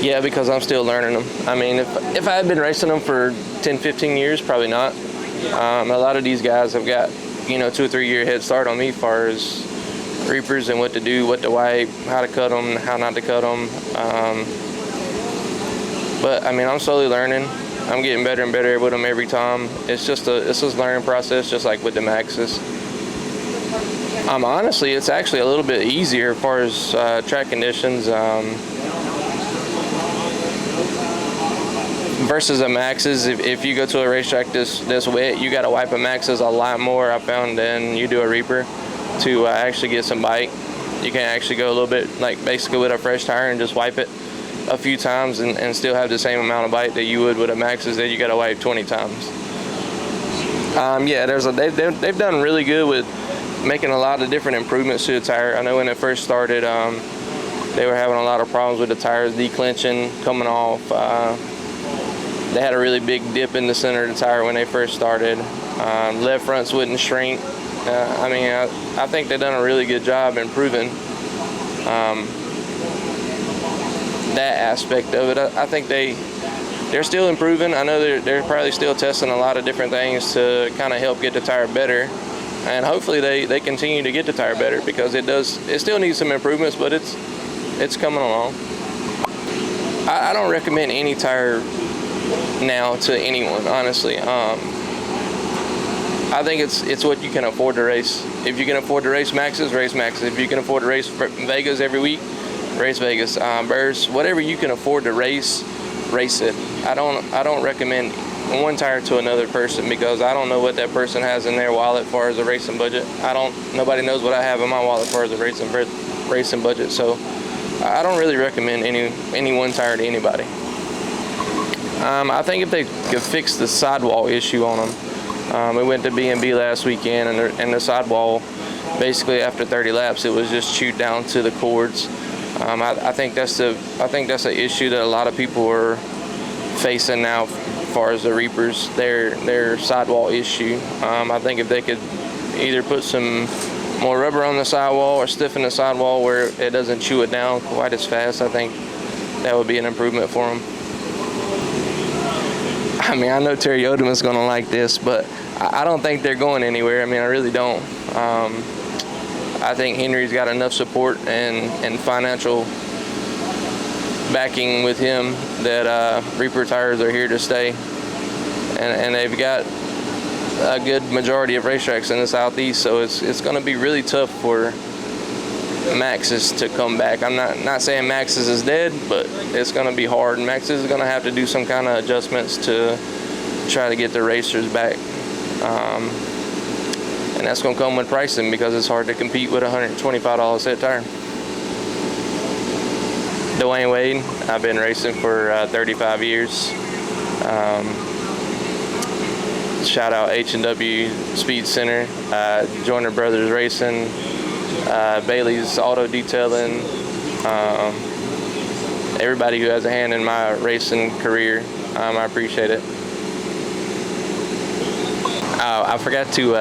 Yeah, because I'm still learning them. I mean, if I had been racing them for 10, 15 years, probably not. A lot of these guys have got, 2 or 3 year head start on me as far as Reapers and what to do, what to wipe, how to cut them, how not to cut them. But I mean, I'm slowly learning. I'm getting better and better with them every time. It's just a learning process, just like with the Maxes. Honestly, it's actually a little bit easier as far as track conditions versus a Maxes. If you go to a racetrack this wet, you got to wipe a Maxes a lot more, I found, than you do a Reaper to actually get some bite. You can actually go a little bit, like basically with a fresh tire and just wipe it a few times and still have the same amount of bite that you would with a Maxes that you got to wipe 20 times. Yeah, they've done really good with making a lot of different improvements to the tire. I know when it first started, they were having a lot of problems with the tires declenching, coming off. They had a really big dip in the center of the tire when they first started. Left fronts wouldn't shrink. I think they've done a really good job improving that aspect of it. I think they're still improving. I know they're probably still testing a lot of different things to kind of help get the tire better. And hopefully they continue to get the tire better, because it still needs some improvements, but it's coming along. I don't recommend any tire now to anyone, honestly. I think it's what you can afford to race. If you can afford to race Maxes, race Maxes. If you can afford to race Vegas every week, race Vegas. Burrs, whatever you can afford to race it. I don't recommend one tire to another person, because I don't know what that person has in their wallet as far as a racing budget. Nobody knows what I have in my wallet as far as a racing budget. So I don't really recommend any one tire to anybody. I think if they could fix the sidewall issue on them. We went to B&B last weekend, and the sidewall, basically after 30 laps, it was just chewed down to the cords. I think that's an issue that a lot of people are facing now, as far as the Reapers, their sidewall issue. I think if they could either put some more rubber on the sidewall or stiffen the sidewall where it doesn't chew it down quite as fast, I think that would be an improvement for them. I know Terry Odom is going to like this, but I don't think they're going anywhere. I really don't. I think Henry's got enough support and financial backing with him that Reaper tires are here to stay. And they've got a good majority of racetracks in the Southeast, so it's going to be really tough for Maxxis to come back. I'm not saying Maxxis is dead, but it's going to be hard. Maxxis is going to have to do some kind of adjustments to try to get the racers back. And that's going to come with pricing, because it's hard to compete with a $125 set tire. Dwayne Wade, I've been racing for 35 years. Shout out H&W Speed Center, Joyner Brothers Racing, Bailey's Auto Detailing, everybody who has a hand in my racing career. I appreciate it. I forgot to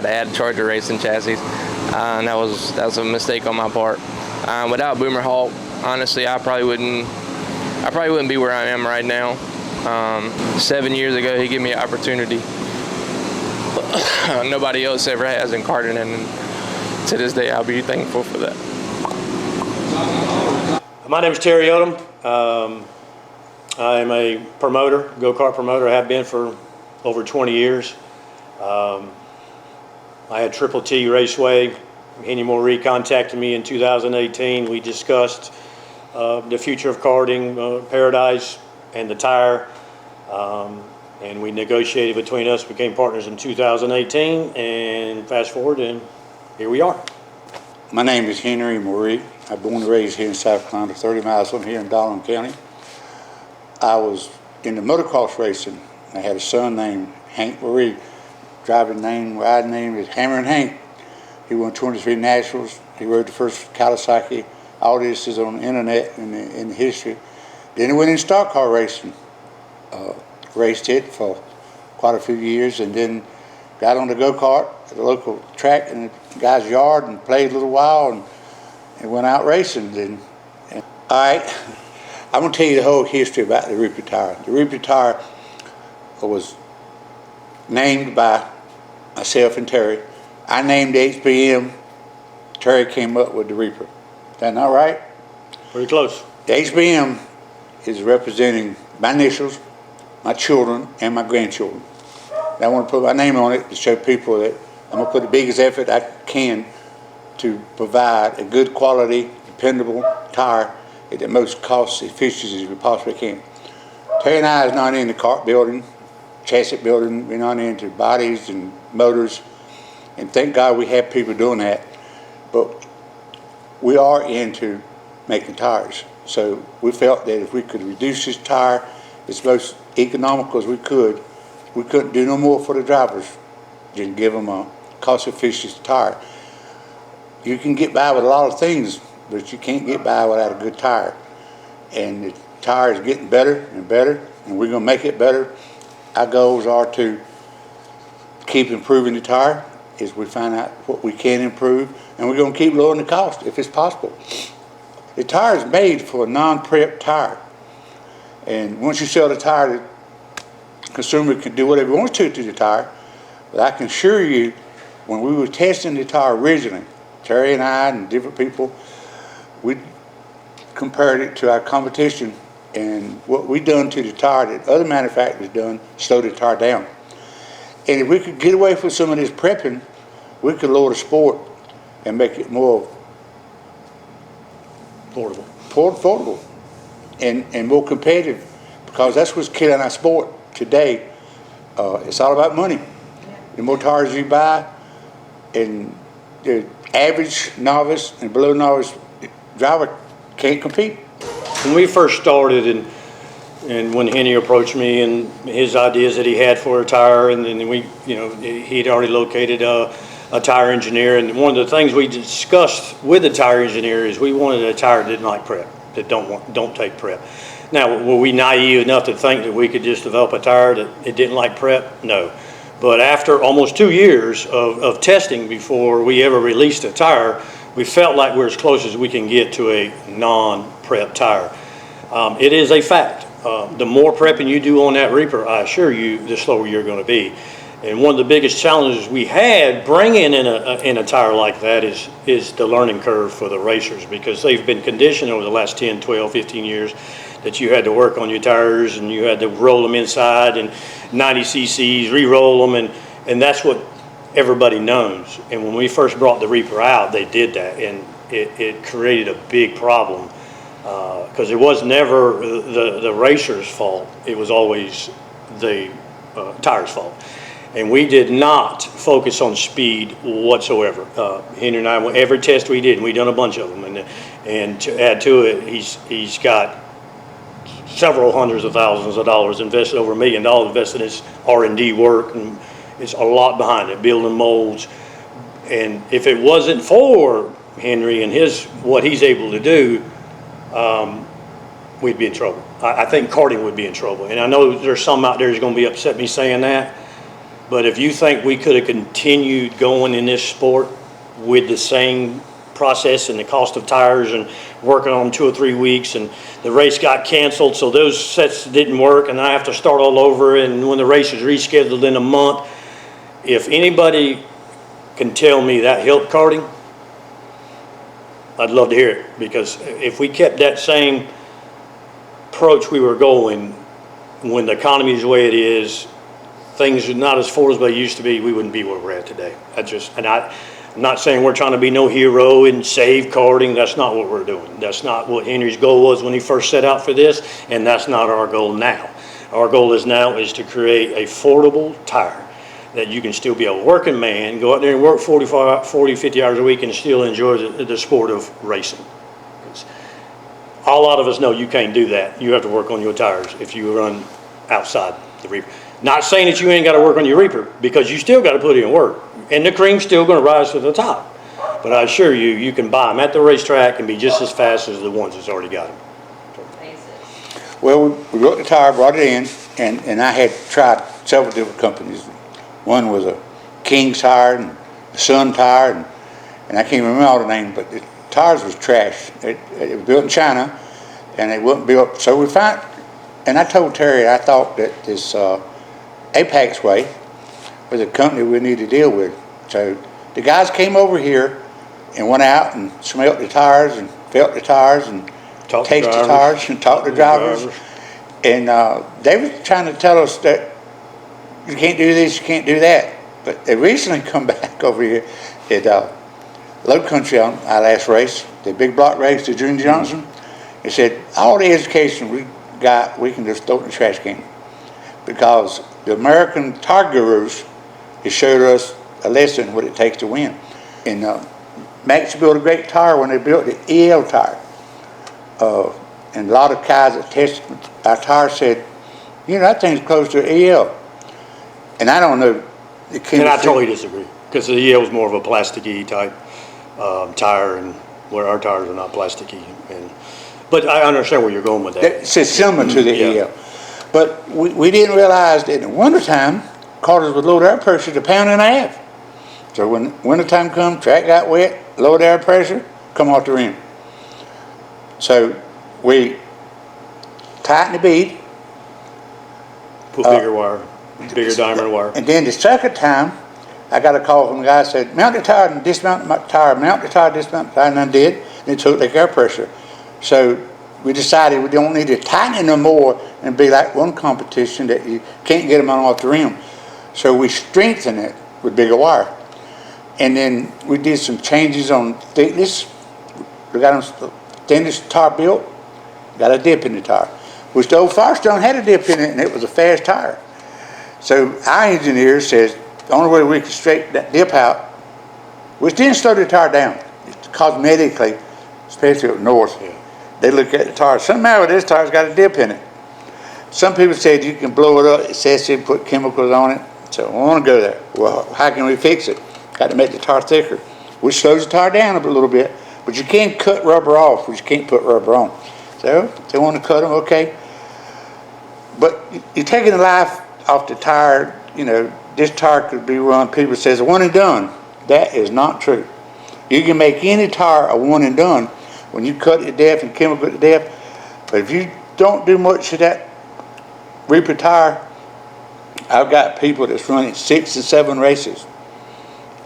add Charger Racing chassis. That was a mistake on my part. Without Boomer Hawk, honestly, I probably wouldn't be where I am right now. 7 years ago, he gave me an opportunity nobody else ever has in karting, and to this day, I'll be thankful for that. My name is Terry Odom. I am a promoter, go-kart promoter. I have been for over 20 years. I had Triple T Raceway. Henny Moree contacted me in 2018. We discussed the future of karting, Paradise, and the tire. And we negotiated between us, became partners in 2018, and fast forward, and here we are. My name is Henry Moree. I was born and raised here in South Carolina, 30 miles from here in Darling County. I was in the motocross racing. I had a son named Hank Moree. Driving name, ride name is Hammer and Hank. He won 23 Nationals. He rode the first Kawasaki. All this is on the internet in the history. Then he went in stock car racing. Raced it for quite a few years, and then got on the go-kart at the local track in the guy's yard and played a little while and went out racing. All right, I'm going to tell you the whole history about the Reaper tire. The Reaper tire was named by myself and Terry. I named the HBM. Terry came up with the Reaper. Is that not right? Pretty close. The HBM is representing my initials, my children, and my grandchildren. And I want to put my name on it to show people that I'm going to put the biggest effort I can to provide a good quality, dependable tire at the most cost efficiency we possibly can. Terry and I is not in the kart building, chassis building. We're not into bodies and motors, and thank God we have people doing that. But we are into making tires. So we felt that if we could reduce this tire as most economical as we couldn't do no more for the drivers than give them a cost-efficient tire. you can get by with a lot of things, but you can't get by without a good tire. And the tire is getting better and better, and we're going to make it better. Our goals are to keep improving the tire as we find out what we can improve, and we're going to keep lowering the cost if it's possible. The tire is made for a non-prep tire, and once you sell the tire, the consumer can do whatever he wants to the tire. But I can assure you, when we were testing the tire originally, Terry and I and different people, we compared it to our competition, and what we done to the tire that other manufacturers done slowed the tire down. And if we could get away from some of this prepping, we could lower the sport and make it more affordable and more competitive, because that's what's killing our sport today. It's all about money. The more tires you buy, and the average novice and below novice driver can't compete. When we first started, and when Henry approached me and his ideas that he had for a tire, and then we, he'd already located a tire engineer, and one of the things we discussed with the tire engineer is we wanted a tire that didn't like prep, that don't take prep. Now, were we naive enough to think that we could just develop a tire that it didn't like prep? No. But after almost 2 years of testing before we ever released a tire, we felt like we're as close as we can get to a non-prep tire. It is a fact. The more prepping you do on that Reaper, I assure you, the slower you're going to be. And one of the biggest challenges we had bringing in a tire like that is the learning curve for the racers, because they've been conditioned over the last 10, 12, 15 years that you had to work on your tires and you had to roll them inside and 90 cc's, re-roll them, and that's what everybody knows. And when we first brought the Reaper out, they did that, and it created a big problem, because it was never the racer's fault. It was always the tire's fault. And we did not focus on speed whatsoever. Henry and I, every test we did, and we done a bunch of them, and to add to it, he's got several hundreds of thousands of dollars invested, over $1 million invested in his R&D work, and it's a lot behind it, building molds. And if it wasn't for Henry and what he's able to do, we'd be in trouble. I think karting would be in trouble. And I know there's some out there who's going to be upset me saying that, but if you think we could have continued going in this sport with the same process and the cost of tires and working on them 2 or 3 weeks, and the race got canceled, so those sets didn't work, and I have to start all over, and when the race is rescheduled in a month, if anybody can tell me that helped karting, I'd love to hear it, because if we kept that same approach we were going, when the economy is the way it is, things are not as full as they used to be, we wouldn't be where we're at today. I'm not saying we're trying to be no hero and save karting. That's not what we're doing. That's not what Henry's goal was when he first set out for this, and that's not our goal now. Our goal now is to create a affordable tire that you can still be a working man, go out there and work 40, 50 hours a week and still enjoy the sport of racing. A lot of us know you can't do that. You have to work on your tires if you run outside the Reaper. Not saying that you ain't got to work on your Reaper, because you still got to put in work. And the cream's still going to rise to the top. But I assure you, you can buy them at the racetrack and be just as fast as the ones that's already got them. Well, we wrote the tire, brought it in, and I had tried several different companies. One was a King's tire and a Sun tire, and I can't remember all the names, but the tires was trash. It was built in China, and it wasn't built. So we found, and I told Terry I thought that this Apex Way was a company we need to deal with. So the guys came over here and went out and smelled the tires and felt the tires and tasted the tires and talked to drivers. And they were trying to tell us that you can't do this, you can't do that. But they recently come back over here at Low Country on our last race, the big block race to Junior Johnson. They said, all the education we got, we can just throw it in the trash can. Because the American tire gurus has showed us a lesson what it takes to win. And Max built a great tire when they built the EL tire. And a lot of guys that tested our tire said, that thing's close to EL. And I don't know. And I totally disagree, because the EL was more of a plasticky type. tire, and where our tires are not plasticky. But I understand where you're going with that. It's similar to the Yeah. EL. But we didn't realize that in the wintertime, cars would load air pressure to 1.5 pounds. So when wintertime come, track got wet, low air pressure, come off the rim. So we tighten the bead. Put bigger wire, bigger diameter wire. And then the second time, I got a call from the guy that said, mount the tire and dismount the tire, mount the tire, dismount the tire, and I did, and it took the air pressure. So we decided we don't need to tighten it no more and be like one competition that you can't get them on off the rim. So we strengthened it with bigger wire. And then we did some changes on thickness. We got them thinnest tire built, got a dip in the tire, which the old Firestone had a dip in it, and it was a fast tire. So our engineer says the only way we could straighten that dip out, which didn't slow the tire down, cosmetically, especially up north. Yeah. They look at the tire, somehow this tire's got a dip in it. Some people said you can blow it up excessive, put chemicals on it. So I want to go there. Well, how can we fix it? Got to make the tire thicker, which slows the tire down a little bit. But you can't cut rubber off, but you can't put rubber on. So if they want to cut them, okay. But you're taking the life off the tire. You know, this tire could be run, people says, a one and done. That is not true. You can make any tire a one and done when you cut it to death and chemical it to death. But if you don't do much of that Reaper tire, I've got people that's running 6 and 7 races.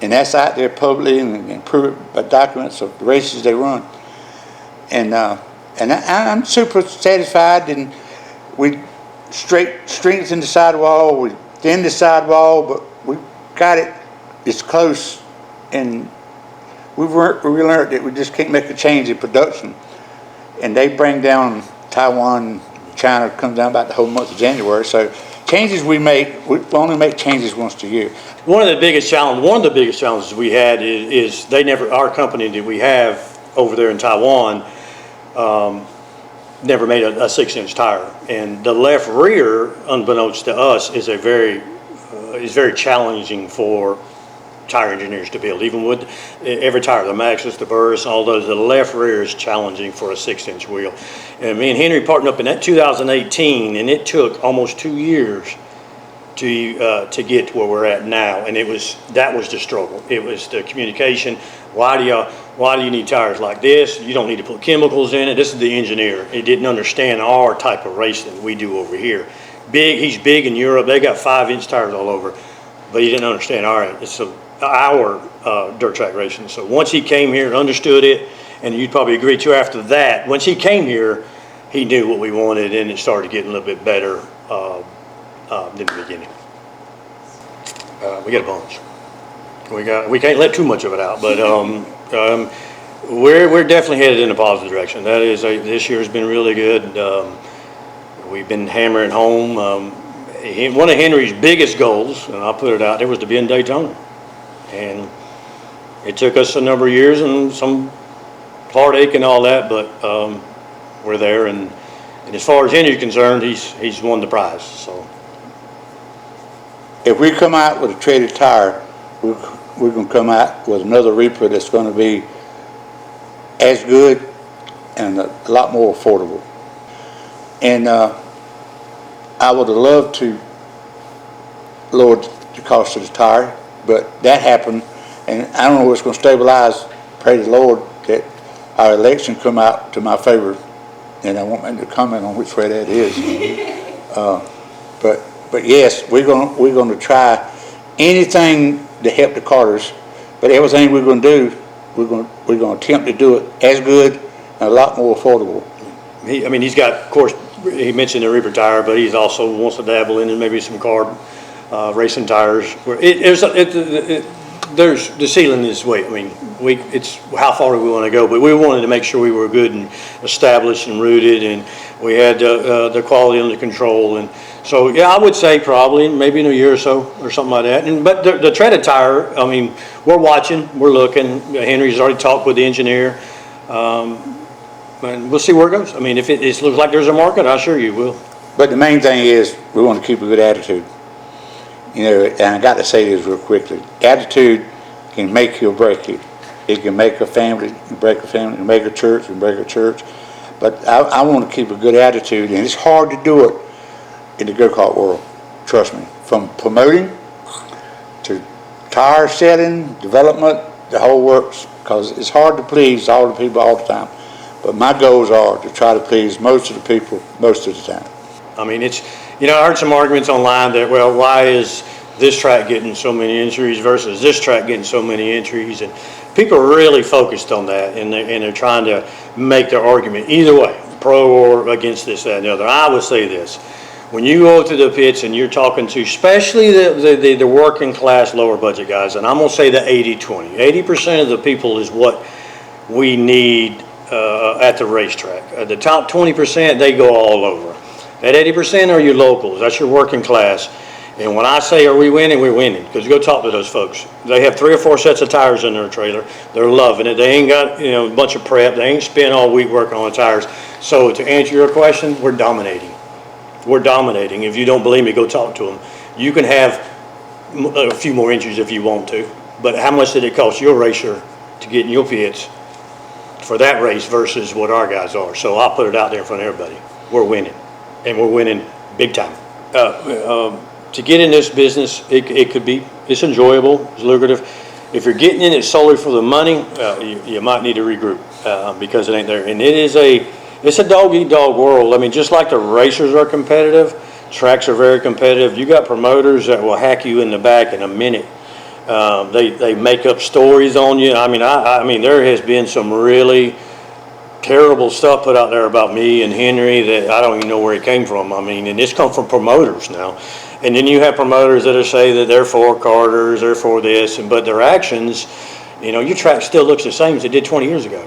And that's out there publicly and prove it by documents of the races they run. And I'm super satisfied. And we strengthened the sidewall, we thinned the sidewall, but we got it as close. And we learned that we just can't make a change in production. And they bring down Taiwan, China comes down about the whole month of January. So changes we make, we only make changes once a year. One of the biggest challenges we had is our company that we have over there in Taiwan, never made a 6-inch tire. And the left rear, unbeknownst to us, is very challenging for tire engineers to build. Even with every tire, the Maxxis, the Burris, all those, the left rear is challenging for a 6-inch wheel. And me and Henry partnered up in that 2018, and it took almost 2 years to get to where we're at now. And that was the struggle. It was the communication. Why do you need tires like this? You don't need to put chemicals in it. This is the engineer. He didn't understand our type of racing that we do over here. He's big in Europe. They got 5-inch tires all over, but he didn't understand our dirt track racing. So once he came here and understood it, and you'd probably agree too after that, once he came here, he knew what we wanted, and it started getting a little bit better than the beginning. We got a bunch. We can't let too much of it out, but we're definitely headed in a positive direction. That is, this year has been really good. We've been hammering home. One of Henry's biggest goals, and I'll put it out there, was to be in Daytona. And it took us a number of years and some heartache and all that, but we're there. And as far as Henry's concerned, he's won the prize. So, if we come out with a treaded tire, we're going to come out with another Reaper that's going to be as good and a lot more affordable. And I would have loved to lower the cost of the tire, but that happened, and I don't know what's going to stabilize. Pray the Lord that our election come out to my favor, and I won't make a comment on which way that is. But yes, we're going to try anything to help the carters, but everything we're going to do, we're going to attempt to do it as good and a lot more affordable. He's got, of course, he mentioned the Reaper tire, but he's also wants to dabble in maybe some carb racing tires. There's the ceiling is weight. It's how far we want to go, but we wanted to make sure we were good and established and rooted, and we had the quality under control. And so, yeah, I would say probably maybe in a year or so or something like that. But the treaded tire, we're watching, we're looking. Henry's already talked with the engineer, and we'll see where it goes. If it looks like there's a market, I assure you will. But the main thing is we want to keep a good attitude. And I got to say this real quickly. Attitude can make you or break you. It can make a family, it can break a family, it can make a church, it can break a church. But I want to keep a good attitude, and it's hard to do it in the go-kart world, trust me. From promoting to tire setting, development, the whole works, because it's hard to please all the people all the time. But my goals are to try to please most of the people most of the time. I mean, it's, I heard some arguments online that, well, why is this track getting so many entries versus this track getting so many entries? And people are really focused on that, and they're trying to make their argument either way, pro or against this, that, and the other. I would say this. When you go to the pits and you're talking to especially the working class, lower budget guys, and I'm going to say the 80-20. 80% of the people is what we need at the racetrack. The top 20%, they go all over. That 80% are your locals. That's your working class. And when I say, are we winning, we're winning. Because go talk to those folks. They have 3 or 4 sets of tires in their trailer. They're loving it. They ain't got a bunch of prep. They ain't spent all week working on the tires. So to answer your question, we're dominating. We're dominating. If you don't believe me, go talk to them. You can have a few more inches if you want to. But how much did it cost your racer to get in your pits for that race versus what our guys are? So I'll put it out there in front of everybody. We're winning. And we're winning big time. To get in this business, it could be, it's enjoyable, it's lucrative. If you're getting in it solely for the money, you might need to regroup because it ain't there. And it's a dog-eat-dog world. I mean, just like the racers are competitive, tracks are very competitive. You got promoters that will hack you in the back in a minute. They make up stories on you. I mean, there has been some really terrible stuff put out there about me and Henry that I don't even know where it came from. I mean, and this comes from promoters now. And then you have promoters that say that they're for carters, they're for this, but their actions, your track still looks the same as it did 20 years ago.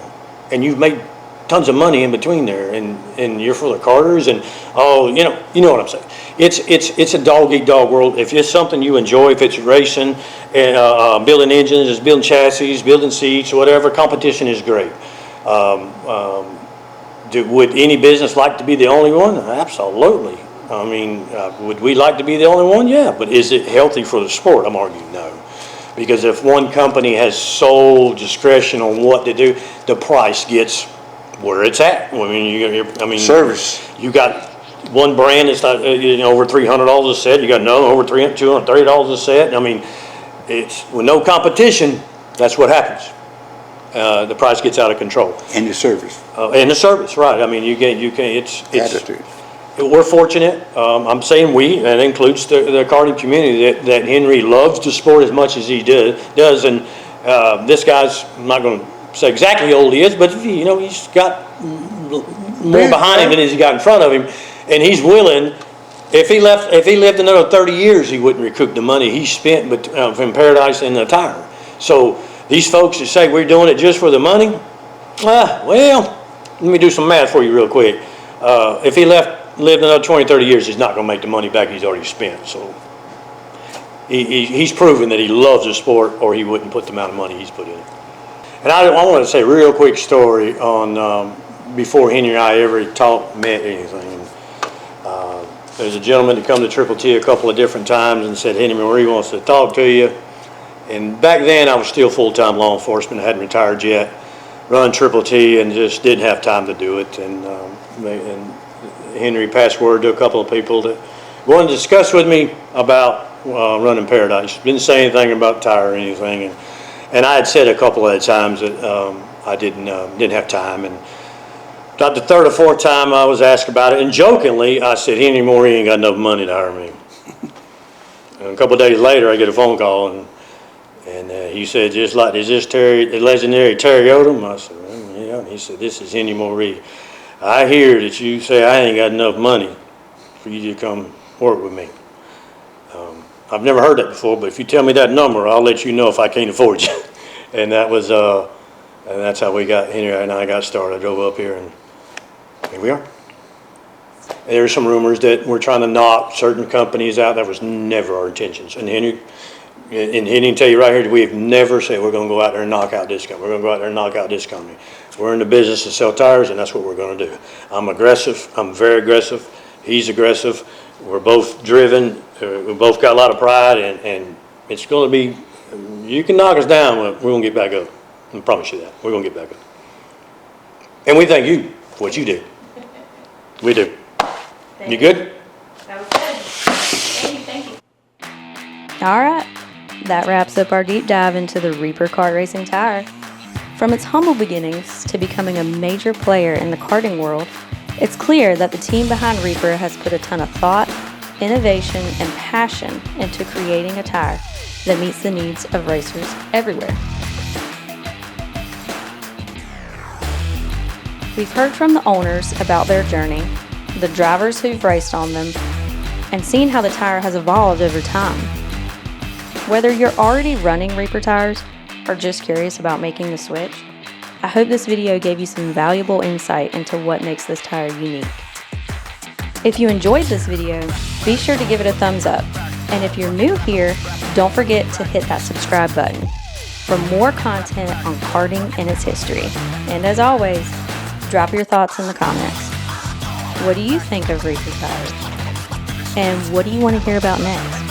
And you've made tons of money in between there, and you're for the carters, and you know what I'm saying. It's a dog-eat-dog world. If it's something you enjoy, if it's racing, and building engines, it's building chassis, building seats, whatever, competition is great. Would any business like to be the only one? Absolutely. I mean, would we like to be the only one? Yeah, but is it healthy for the sport? I'm arguing no. Because if one company has sole discretion on what to do, the price gets where it's at. I mean, Service. You got one brand that's not over $300 a set. You got another over $230 a set. I mean, it's with no competition. That's what happens. The price gets out of control. And the service. And the service, right? I mean, it's Attitude. We're fortunate. I'm saying we, that includes the karting community, that Henry loves the sport as much as he does. And this guy's, I'm not going to say exactly how old he is, but he's got more behind him than he's got in front of him, and he's willing. If he lived another 30 years, he wouldn't recoup the money he spent from Paradise and the tire. So these folks that say we're doing it just for the money, well, let me do some math for you real quick. If he lived another 20, 30 years, he's not going to make the money back he's already spent. So he's proven that he loves the sport, or he wouldn't put the amount of money he's put in it. And I want to say a real quick story on before Henry and I ever met anything. There's a gentleman that come to Triple T a couple of different times and said, Henry Marie wants to talk to you. And back then I was still full-time law enforcement. I hadn't retired yet. Run Triple T and just didn't have time to do it. And Henry passed word to a couple of people that wanted to discuss with me about running Paradise. Didn't say anything about tire or anything. And I had said a couple of times that I didn't have time. And about the third or fourth time I was asked about it, and jokingly I said, Henry Moore ain't got enough money to hire me. And a couple of days later I get a phone call, and he said, is this Terry, the legendary Terry Odom? I said, well, yeah. And he said, this is Henry Moree. I hear that you say I ain't got enough money for you to come work with me. I've never heard that before, but if you tell me that number, I'll let you know if I can't afford you. And that was, and that's how Henry and I got started. I drove up here, and here we are. There's some rumors that we're trying to knock certain companies out. That was never our intentions. And Henry can tell you right here, we have never said we're going to go out there and knock out this company. We're going to go out there and knock out this company. We're in the business to sell tires, and that's what we're going to do. I'm aggressive. I'm very aggressive. He's aggressive. We're both driven. We both got a lot of pride, and it's going to be, you can knock us down, but we're going to get back up. I promise you that. We're going to get back up. And we thank you for what you do. We do. You good? That was good. Thank you. All right. That wraps up our deep dive into the Reaper Kart Racing Tire. From its humble beginnings to becoming a major player in the karting world, it's clear that the team behind Reaper has put a ton of thought, innovation, and passion into creating a tire that meets the needs of racers everywhere. We've heard from the owners about their journey, the drivers who've raced on them, and seen how the tire has evolved over time. Whether you're already running Reaper tires or just curious about making the switch, I hope this video gave you some valuable insight into what makes this tire unique. If you enjoyed this video, be sure to give it a thumbs up. And if you're new here, don't forget to hit that subscribe button for more content on karting and its history. And as always, drop your thoughts in the comments. What do you think of Reaper tires? And what do you want to hear about next?